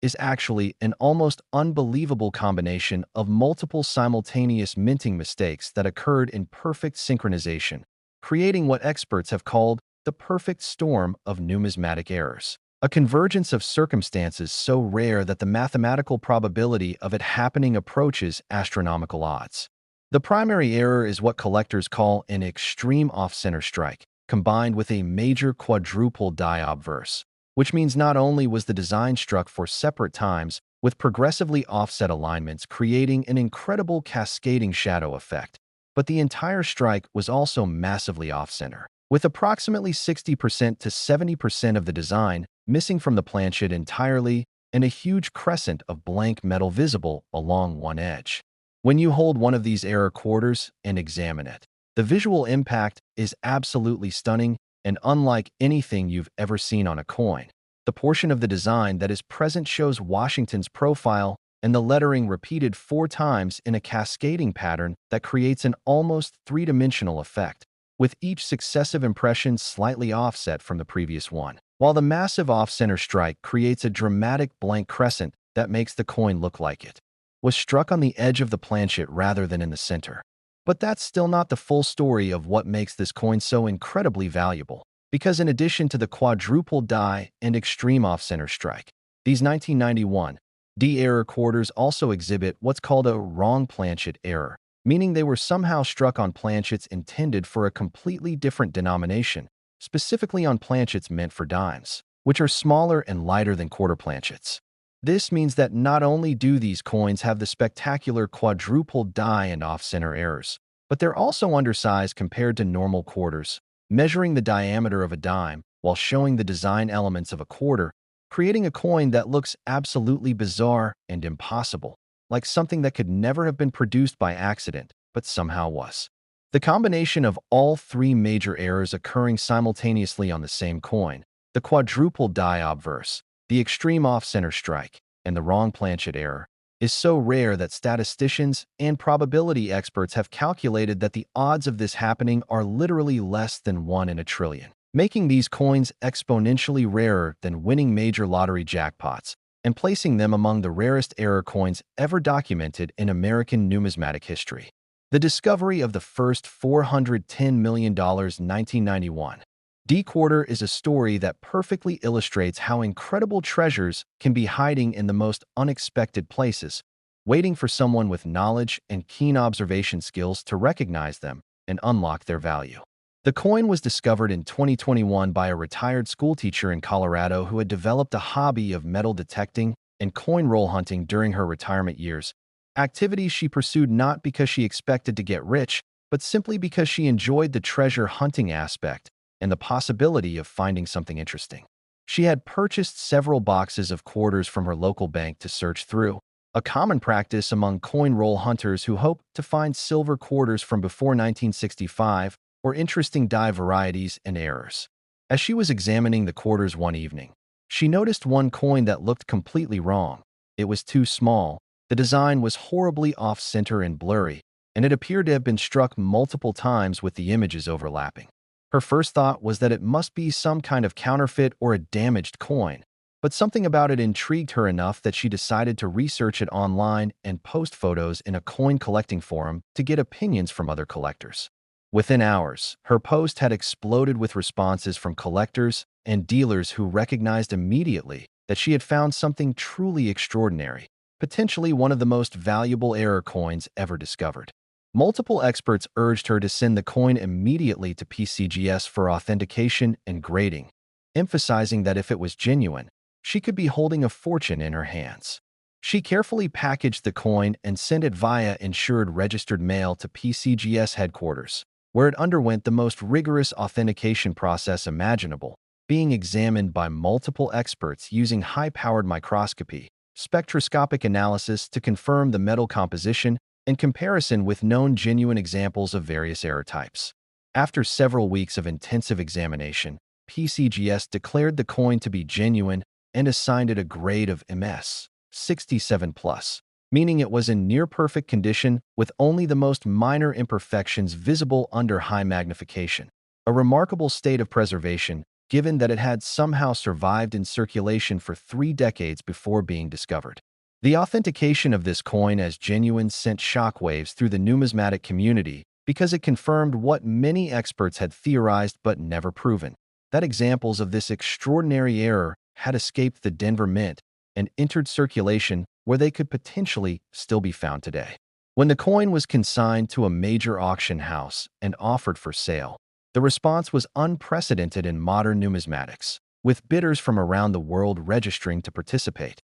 is actually an almost unbelievable combination of multiple simultaneous minting mistakes that occurred in perfect synchronization, creating what experts have called the perfect storm of numismatic errors. A convergence of circumstances so rare that the mathematical probability of it happening approaches astronomical odds. The primary error is what collectors call an extreme off-center strike, combined with a major quadruple die obverse, which means not only was the design struck for separate times, with progressively offset alignments creating an incredible cascading shadow effect, but the entire strike was also massively off-center, with approximately 60% to 70% of the design missing from the planchet entirely and a huge crescent of blank metal visible along one edge. When you hold one of these error quarters and examine it, the visual impact is absolutely stunning and unlike anything you've ever seen on a coin. The portion of the design that is present shows Washington's profile and the lettering repeated 4 times in a cascading pattern that creates an almost three-dimensional effect, with each successive impression slightly offset from the previous one, while the massive off-center strike creates a dramatic blank crescent that makes the coin look like it was struck on the edge of the planchet rather than in the center. But that's still not the full story of what makes this coin so incredibly valuable, because in addition to the quadruple die and extreme off-center strike, these 1991 D error quarters also exhibit what's called a wrong planchet error, meaning they were somehow struck on planchets intended for a completely different denomination, specifically on planchets meant for dimes, which are smaller and lighter than quarter planchets. This means that not only do these coins have the spectacular quadruple die and off-center errors, but they're also undersized compared to normal quarters, measuring the diameter of a dime while showing the design elements of a quarter, creating a coin that looks absolutely bizarre and impossible, like something that could never have been produced by accident, but somehow was. The combination of all 3 major errors occurring simultaneously on the same coin, the quadruple die obverse, the extreme off-center strike, and the wrong planchet error, is so rare that statisticians and probability experts have calculated that the odds of this happening are literally less than 1 in a trillion, making these coins exponentially rarer than winning major lottery jackpots and placing them among the rarest error coins ever documented in American numismatic history. The discovery of the first $410 million in 1991 D quarter is a story that perfectly illustrates how incredible treasures can be hiding in the most unexpected places, waiting for someone with knowledge and keen observation skills to recognize them and unlock their value. The coin was discovered in 2021 by a retired schoolteacher in Colorado who had developed a hobby of metal detecting and coin roll hunting during her retirement years, activities she pursued not because she expected to get rich, but simply because she enjoyed the treasure hunting aspect and the possibility of finding something interesting. She had purchased several boxes of quarters from her local bank to search through, a common practice among coin roll hunters who hope to find silver quarters from before 1965 or interesting die varieties and errors. As she was examining the quarters one evening, she noticed one coin that looked completely wrong. It was too small, the design was horribly off-center and blurry, and it appeared to have been struck multiple times with the images overlapping. Her first thought was that it must be some kind of counterfeit or a damaged coin, but something about it intrigued her enough that she decided to research it online and post photos in a coin collecting forum to get opinions from other collectors. Within hours, her post had exploded with responses from collectors and dealers who recognized immediately that she had found something truly extraordinary, potentially one of the most valuable error coins ever discovered. Multiple experts urged her to send the coin immediately to PCGS for authentication and grading, emphasizing that if it was genuine, she could be holding a fortune in her hands. She carefully packaged the coin and sent it via insured registered mail to PCGS headquarters, where it underwent the most rigorous authentication process imaginable, being examined by multiple experts using high-powered microscopy, spectroscopic analysis to confirm the metal composition, and comparison with known genuine examples of various error types. After several weeks of intensive examination, PCGS declared the coin to be genuine and assigned it a grade of MS 67+, meaning it was in near-perfect condition with only the most minor imperfections visible under high magnification, a remarkable state of preservation given that it had somehow survived in circulation for 3 decades before being discovered. The authentication of this coin as genuine sent shockwaves through the numismatic community because it confirmed what many experts had theorized but never proven, that examples of this extraordinary error had escaped the Denver Mint and entered circulation where they could potentially still be found today. When the coin was consigned to a major auction house and offered for sale, the response was unprecedented in modern numismatics, with bidders from around the world registering to participate.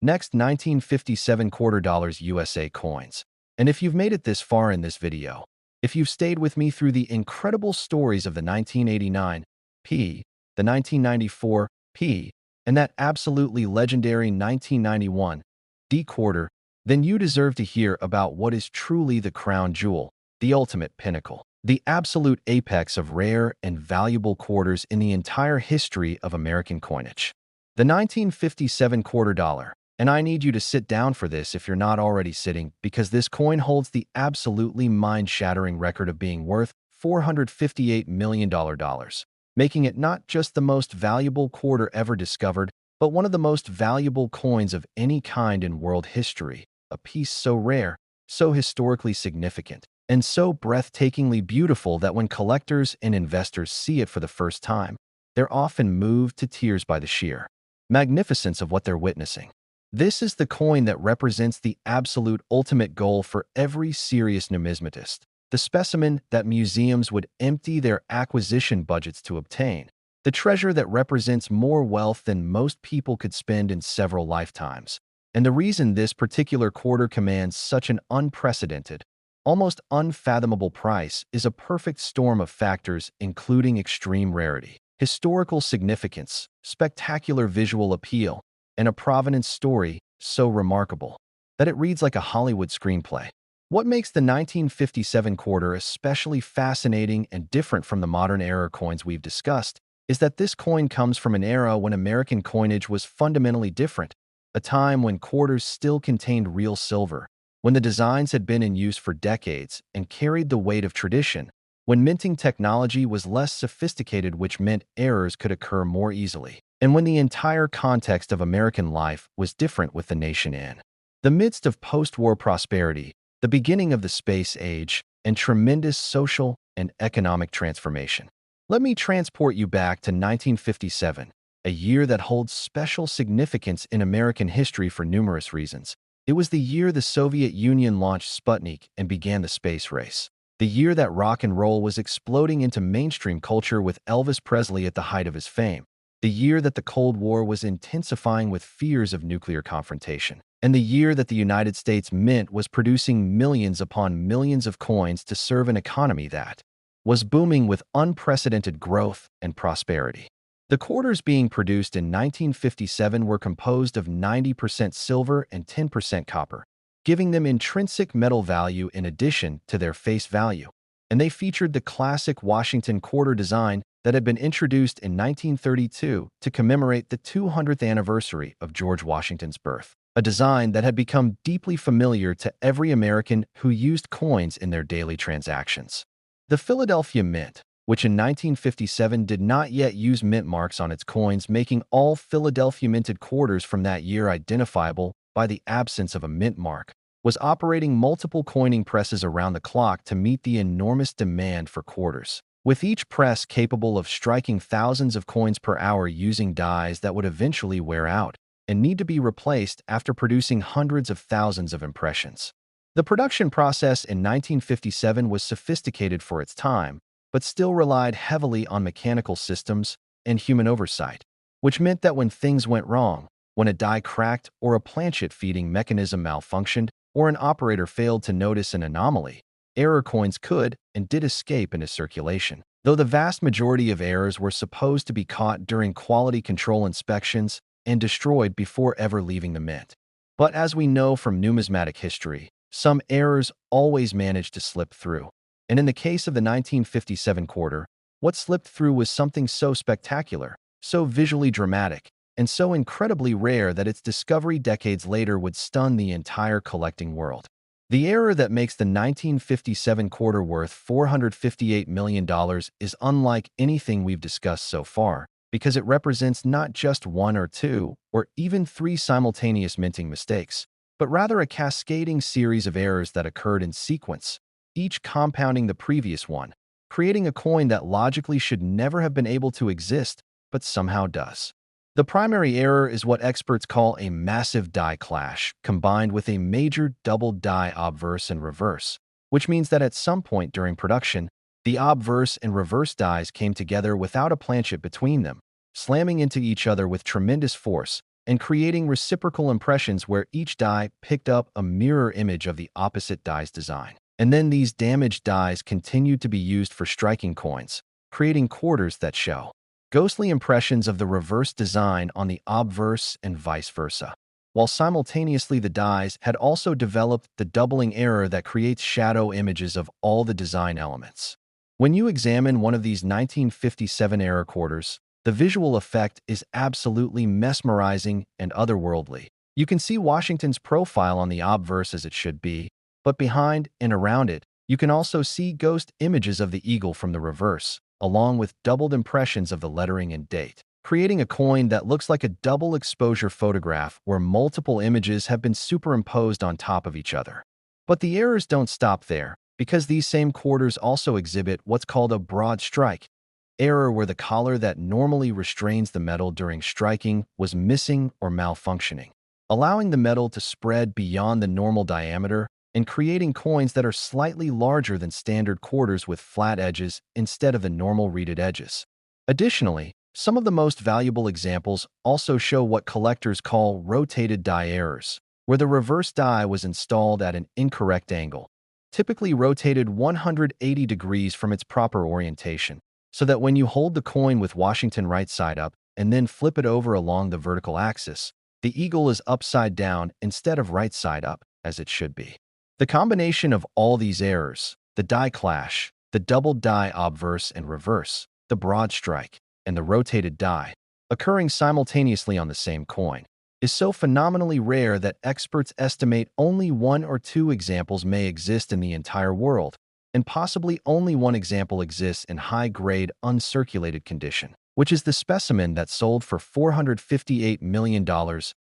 Next, 1957 $quarter USA coins. And if you've made it this far in this video, If you've stayed with me through the incredible stories of the 1989 P, the 1994 P, and that absolutely legendary 1991 D quarter, then you deserve to hear about what is truly the crown jewel, the ultimate pinnacle, the absolute apex of rare and valuable quarters in the entire history of American coinage. The 1957 quarter dollar. And I need you to sit down for this if you're not already sitting, because this coin holds the absolutely mind-shattering record of being worth $458 million, making it not just the most valuable quarter ever discovered, but one of the most valuable coins of any kind in world history, a piece so rare, so historically significant, and so breathtakingly beautiful that when collectors and investors see it for the first time, they're often moved to tears by the sheer magnificence of what they're witnessing. This is the coin that represents the absolute ultimate goal for every serious numismatist, the specimen that museums would empty their acquisition budgets to obtain, the treasure that represents more wealth than most people could spend in several lifetimes. And the reason this particular quarter commands such an unprecedented, almost unfathomable price is a perfect storm of factors including extreme rarity, historical significance, spectacular visual appeal, and a provenance story so remarkable that it reads like a Hollywood screenplay. What makes the 1957 quarter especially fascinating and different from the modern era coins we've discussed is that this coin comes from an era when American coinage was fundamentally different, a time when quarters still contained real silver, when the designs had been in use for decades and carried the weight of tradition, when minting technology was less sophisticated, which meant errors could occur more easily, and when the entire context of American life was different, with the nation in the midst of post-war prosperity, the beginning of the space age, and tremendous social and economic transformation. Let me transport you back to 1957, a year that holds special significance in American history for numerous reasons. It was the year the Soviet Union launched Sputnik and began the space race. The year that rock and roll was exploding into mainstream culture with Elvis Presley at the height of his fame. The year that the Cold War was intensifying with fears of nuclear confrontation. And the year that the United States Mint was producing millions upon millions of coins to serve an economy that was booming with unprecedented growth and prosperity. The quarters being produced in 1957 were composed of 90% silver and 10% copper, giving them intrinsic metal value in addition to their face value. And they featured the classic Washington quarter design that had been introduced in 1932 to commemorate the 200th anniversary of George Washington's birth, a design that had become deeply familiar to every American who used coins in their daily transactions. The Philadelphia Mint, which in 1957 did not yet use mint marks on its coins, making all Philadelphia minted quarters from that year identifiable by the absence of a mint mark, was operating multiple coining presses around the clock to meet the enormous demand for quarters, with each press capable of striking thousands of coins per hour using dies that would eventually wear out and need to be replaced after producing hundreds of thousands of impressions. The production process in 1957 was sophisticated for its time, but still relied heavily on mechanical systems and human oversight, which meant that when things went wrong, when a die cracked or a planchet feeding mechanism malfunctioned or an operator failed to notice an anomaly, error coins could and did escape into circulation. Though the vast majority of errors were supposed to be caught during quality control inspections and destroyed before ever leaving the mint. But as we know from numismatic history, some errors always managed to slip through. And in the case of the 1957 quarter, what slipped through was something so spectacular, so visually dramatic, and so incredibly rare that its discovery decades later would stun the entire collecting world. The error that makes the 1957 quarter worth $458 million is unlike anything we've discussed so far, because it represents not just one or two, or even three simultaneous minting mistakes, but rather a cascading series of errors that occurred in sequence, each compounding the previous one, creating a coin that logically should never have been able to exist, but somehow does. The primary error is what experts call a massive die clash, combined with a major double die obverse and reverse, which means that at some point during production, the obverse and reverse dies came together without a planchet between them, slamming into each other with tremendous force and creating reciprocal impressions where each die picked up a mirror image of the opposite die's design. And then these damaged dies continued to be used for striking coins, creating quarters that show ghostly impressions of the reverse design on the obverse and vice versa. While simultaneously the dies had also developed the doubling error that creates shadow images of all the design elements. When you examine one of these 1957 error quarters, the visual effect is absolutely mesmerizing and otherworldly. You can see Washington's profile on the obverse as it should be, but behind and around it, you can also see ghost images of the eagle from the reverse, along with doubled impressions of the lettering and date, creating a coin that looks like a double exposure photograph where multiple images have been superimposed on top of each other. But the errors don't stop there, because these same quarters also exhibit what's called a broad strike error, where the collar that normally restrains the metal during striking was missing or malfunctioning, allowing the metal to spread beyond the normal diameter and creating coins that are slightly larger than standard quarters with flat edges instead of the normal reeded edges. Additionally, some of the most valuable examples also show what collectors call rotated die errors, where the reverse die was installed at an incorrect angle, typically rotated 180 degrees from its proper orientation, so that when you hold the coin with Washington right side up and then flip it over along the vertical axis, the eagle is upside down instead of right side up, as it should be. The combination of all these errors, the die clash, the doubled die obverse and reverse, the broad strike, and the rotated die, occurring simultaneously on the same coin, is so phenomenally rare that experts estimate only 1 or 2 examples may exist in the entire world, and possibly only one example exists in high-grade, uncirculated condition, which is the specimen that sold for $458 million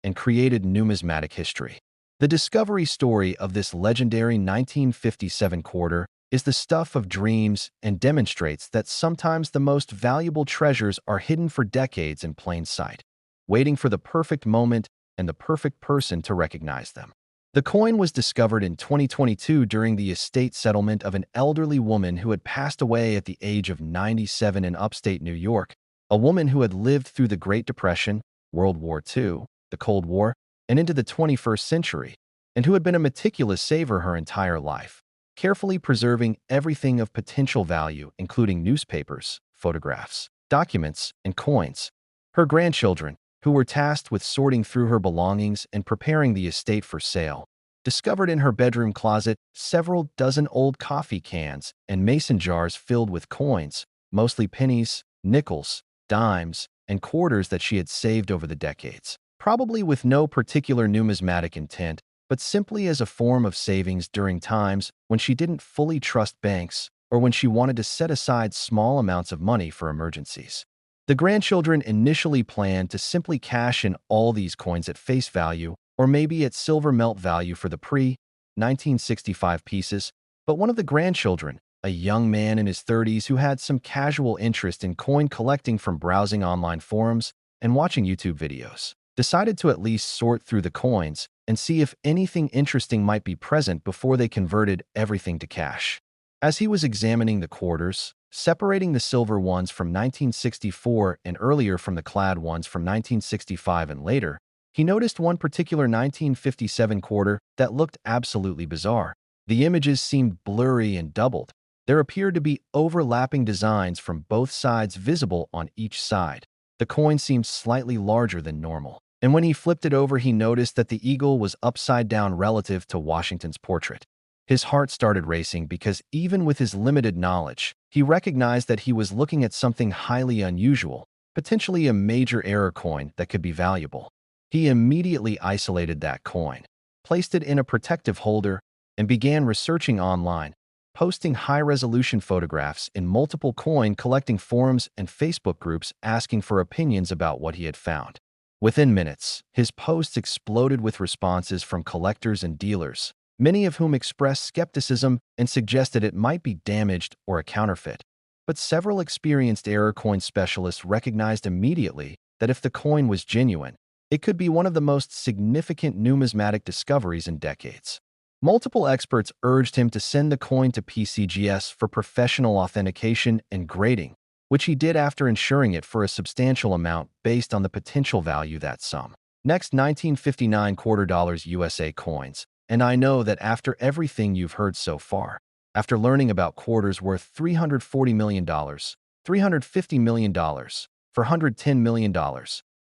and created numismatic history. The discovery story of this legendary 1957 quarter is the stuff of dreams and demonstrates that sometimes the most valuable treasures are hidden for decades in plain sight, waiting for the perfect moment and the perfect person to recognize them. The coin was discovered in 2022 during the estate settlement of an elderly woman who had passed away at the age of 97 in upstate New York, a woman who had lived through the Great Depression, World War II, the Cold War, and into the 21st century, and who had been a meticulous saver her entire life, carefully preserving everything of potential value, including newspapers, photographs, documents, and coins. Her grandchildren, who were tasked with sorting through her belongings and preparing the estate for sale, discovered in her bedroom closet several dozen old coffee cans and mason jars filled with coins, mostly pennies, nickels, dimes, and quarters that she had saved over the decades, probably with no particular numismatic intent, but simply as a form of savings during times when she didn't fully trust banks or when she wanted to set aside small amounts of money for emergencies. The grandchildren initially planned to simply cash in all these coins at face value or maybe at silver melt value for the pre-1965 pieces, but one of the grandchildren, a young man in his 30s who had some casual interest in coin collecting from browsing online forums and watching YouTube videos, decided to at least sort through the coins and see if anything interesting might be present before they converted everything to cash. As he was examining the quarters, separating the silver ones from 1964 and earlier from the clad ones from 1965 and later, he noticed one particular 1957 quarter that looked absolutely bizarre. The images seemed blurry and doubled. There appeared to be overlapping designs from both sides visible on each side. The coin seemed slightly larger than normal, and when he flipped it over, he noticed that the eagle was upside down relative to Washington's portrait. His heart started racing because even with his limited knowledge, he recognized that he was looking at something highly unusual, potentially a major error coin that could be valuable. He immediately isolated that coin, placed it in a protective holder, and began researching online, posting high-resolution photographs in multiple coin collecting forums and Facebook groups asking for opinions about what he had found. Within minutes, his posts exploded with responses from collectors and dealers, many of whom expressed skepticism and suggested it might be damaged or a counterfeit. But several experienced error coin specialists recognized immediately that if the coin was genuine, it could be one of the most significant numismatic discoveries in decades. Multiple experts urged him to send the coin to PCGS for professional authentication and grading, which he did after insuring it for a substantial amount based on the potential value that sum. Next, 1959 $quarter USA coins, And I know that after everything you've heard so far, after learning about quarters worth $340 million, $350 million, $410 million,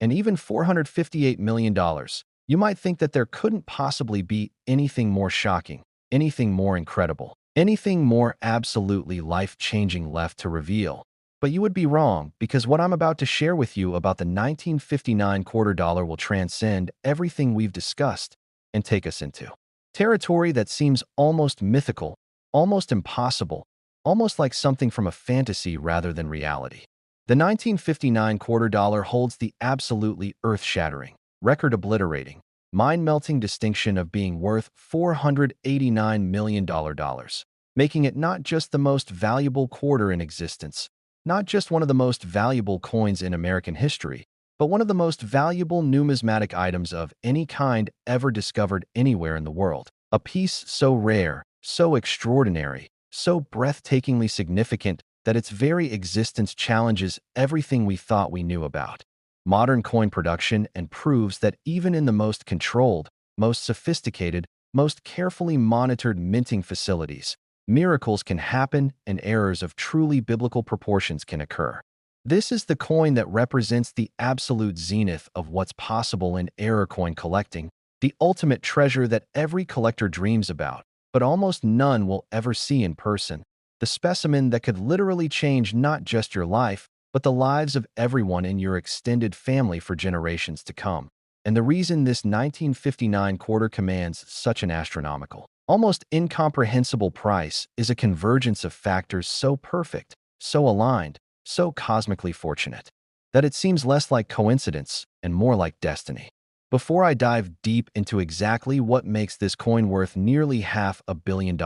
and even $458 million, you might think that there couldn't possibly be anything more shocking, anything more incredible, anything more absolutely life-changing left to reveal. But you would be wrong, because what I'm about to share with you about the 1959 quarter dollar will transcend everything we've discussed and take us into territory that seems almost mythical, almost impossible, almost like something from a fantasy rather than reality. The 1959 quarter dollar holds the absolutely earth-shattering, record-obliterating, mind-melting distinction of being worth $489 million, making it not just the most valuable quarter in existence, not just one of the most valuable coins in American history, but one of the most valuable numismatic items of any kind ever discovered anywhere in the world. A piece so rare, so extraordinary, so breathtakingly significant that its very existence challenges everything we thought we knew about modern coin production and proves that even in the most controlled, most sophisticated, most carefully monitored minting facilities, miracles can happen and errors of truly biblical proportions can occur. This is the coin that represents the absolute zenith of what's possible in error coin collecting, the ultimate treasure that every collector dreams about, but almost none will ever see in person. The specimen that could literally change not just your life, but the lives of everyone in your extended family for generations to come. And the reason this 1959 quarter commands such an astronomical, almost incomprehensible price is a convergence of factors so perfect, so aligned, so cosmically fortunate, that it seems less like coincidence and more like destiny. Before I dive deep into exactly what makes this coin worth nearly $500 million,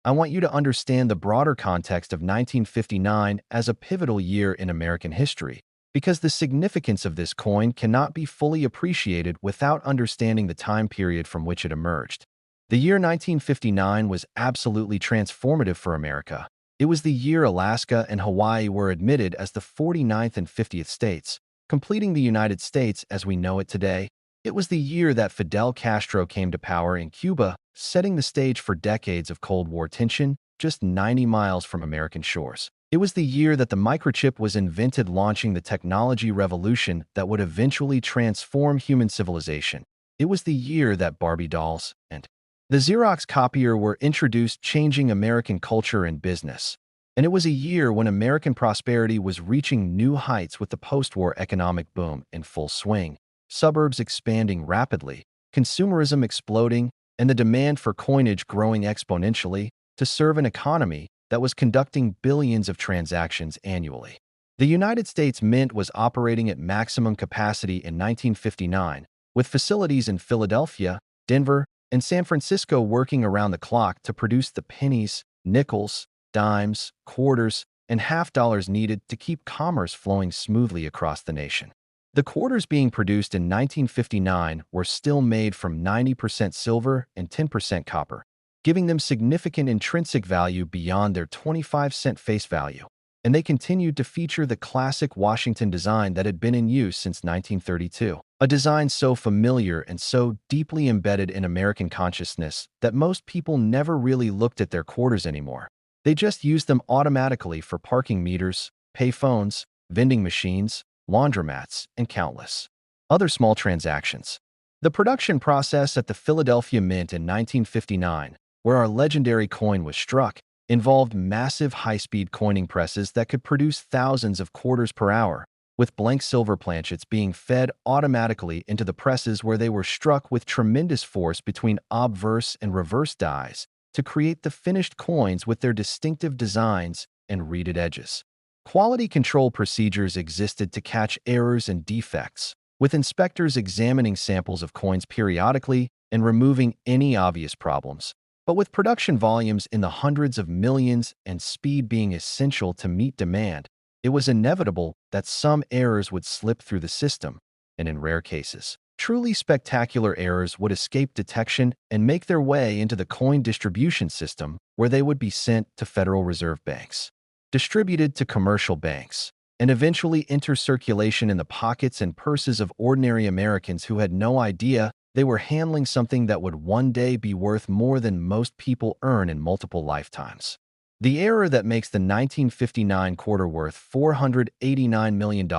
I want you to understand the broader context of 1959 as a pivotal year in American history, because the significance of this coin cannot be fully appreciated without understanding the time period from which it emerged. The year 1959 was absolutely transformative for America. It was the year Alaska and Hawaii were admitted as the 49th and 50th states, completing the United States as we know it today. It was the year that Fidel Castro came to power in Cuba, setting the stage for decades of Cold War tension just 90 miles from American shores. It was the year that the microchip was invented, launching the technology revolution that would eventually transform human civilization. It was the year that Barbie dolls and the Xerox copier were introduced, changing American culture and business. And it was a year when American prosperity was reaching new heights with the post-war economic boom in full swing, suburbs expanding rapidly, consumerism exploding, and the demand for coinage growing exponentially to serve an economy that was conducting billions of transactions annually. The United States Mint was operating at maximum capacity in 1959, with facilities in Philadelphia, Denver, and San Francisco working around the clock to produce the pennies, nickels, dimes, quarters, and half dollars needed to keep commerce flowing smoothly across the nation. The quarters being produced in 1959 were still made from 90% silver and 10% copper, giving them significant intrinsic value beyond their 25-cent face value. And they continued to feature the classic Washington design that had been in use since 1932, a design so familiar and so deeply embedded in American consciousness that most people never really looked at their quarters anymore. They just used them automatically for parking meters, pay phones, vending machines, laundromats, and countless other small transactions. The production process at the Philadelphia Mint in 1959, where our legendary coin was struck, involved massive high-speed coining presses that could produce thousands of quarters per hour, with blank silver planchets being fed automatically into the presses where they were struck with tremendous force between obverse and reverse dies to create the finished coins with their distinctive designs and reeded edges. Quality control procedures existed to catch errors and defects, with inspectors examining samples of coins periodically and removing any obvious problems. But with production volumes in the hundreds of millions and speed being essential to meet demand, it was inevitable that some errors would slip through the system, and in rare cases, truly spectacular errors would escape detection and make their way into the coin distribution system, where they would be sent to Federal Reserve banks, distributed to commercial banks, and eventually enter circulation in the pockets and purses of ordinary Americans who had no idea They were handling something that would one day be worth more than most people earn in multiple lifetimes. The error that makes the 1959 quarter worth $489 million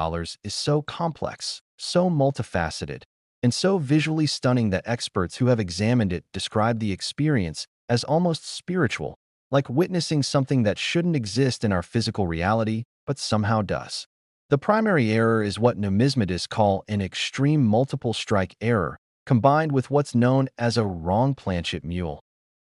is so complex, so multifaceted, and so visually stunning that experts who have examined it describe the experience as almost spiritual, like witnessing something that shouldn't exist in our physical reality, but somehow does. The primary error is what numismatists call an extreme multiple strike error, combined with what's known as a wrong planchet mule,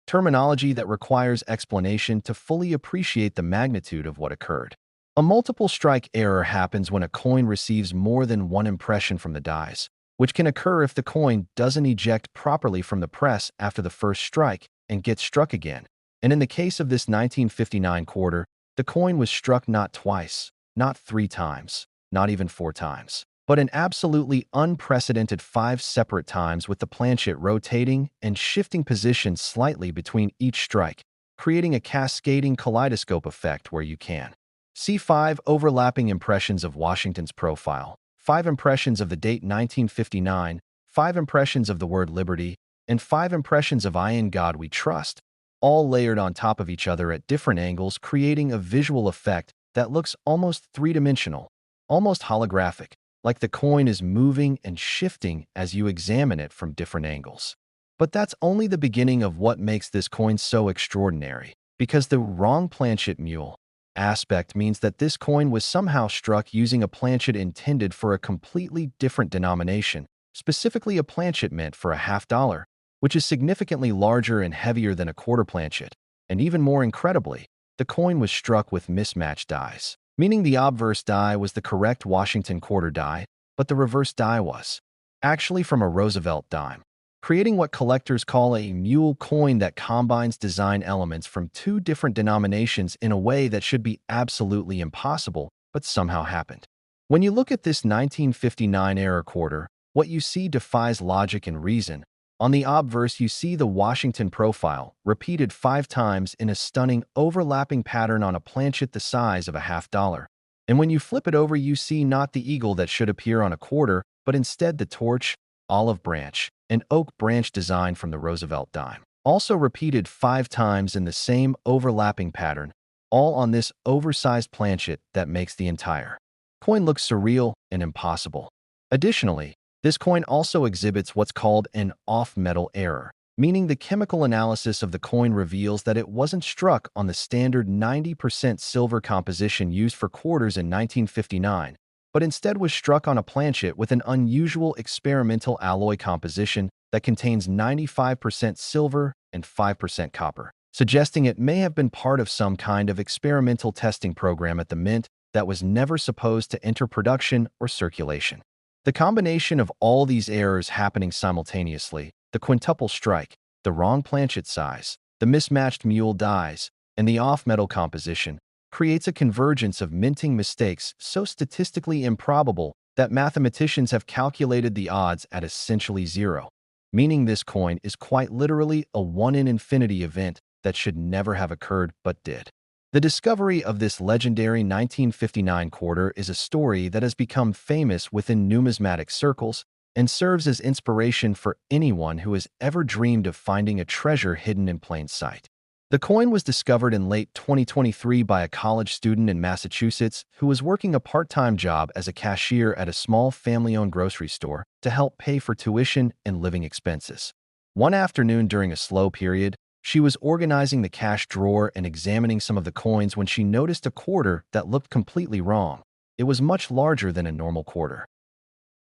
terminology that requires explanation to fully appreciate the magnitude of what occurred. A multiple strike error happens when a coin receives more than one impression from the dies, which can occur if the coin doesn't eject properly from the press after the first strike and gets struck again. And in the case of this 1959 quarter, the coin was struck not twice, not 3 times, not even 4 times, but an absolutely unprecedented 5 separate times, with the planchet rotating and shifting positions slightly between each strike, creating a cascading kaleidoscope effect where you can see 5 overlapping impressions of Washington's profile, 5 impressions of the date 1959, 5 impressions of the word liberty, and 5 impressions of "I in God we trust," all layered on top of each other at different angles, creating a visual effect that looks almost three-dimensional, almost holographic, like the coin is moving and shifting as you examine it from different angles. But that's only the beginning of what makes this coin so extraordinary, because the wrong planchet mule aspect means that this coin was somehow struck using a planchet intended for a completely different denomination, specifically a planchet meant for a $50, which is significantly larger and heavier than a quarter planchet. And even more incredibly, the coin was struck with mismatched dies, meaning the obverse die was the correct Washington quarter die, but the reverse die was actually from a Roosevelt dime, creating what collectors call a mule coin that combines design elements from 2 different denominations in a way that should be absolutely impossible, but somehow happened. When you look at this 1959 era quarter, what you see defies logic and reason. On the obverse, you see the Washington profile, repeated 5 times in a stunning overlapping pattern on a planchet the size of a $50. And when you flip it over, you see not the eagle that should appear on a quarter, but instead the torch, olive branch, and oak branch design from the Roosevelt dime, also repeated 5 times in the same overlapping pattern, all on this oversized planchet that makes the entire coin look surreal and impossible. Additionally, this coin also exhibits what's called an off-metal error, meaning the chemical analysis of the coin reveals that it wasn't struck on the standard 90% silver composition used for quarters in 1959, but instead was struck on a planchet with an unusual experimental alloy composition that contains 95% silver and 5% copper, suggesting it may have been part of some kind of experimental testing program at the Mint that was never supposed to enter production or circulation. The combination of all these errors happening simultaneously, the quintuple strike, the wrong planchet size, the mismatched mule dies, and the off-metal composition, creates a convergence of minting mistakes so statistically improbable that mathematicians have calculated the odds at essentially 0, meaning this coin is quite literally a 1 in infinity event that should never have occurred but did. The discovery of this legendary 1959 quarter is a story that has become famous within numismatic circles and serves as inspiration for anyone who has ever dreamed of finding a treasure hidden in plain sight. The coin was discovered in late 2023 by a college student in Massachusetts who was working a part-time job as a cashier at a small family-owned grocery store to help pay for tuition and living expenses. One afternoon during a slow period, she was organizing the cash drawer and examining some of the coins when she noticed a quarter that looked completely wrong. It was much larger than a normal quarter,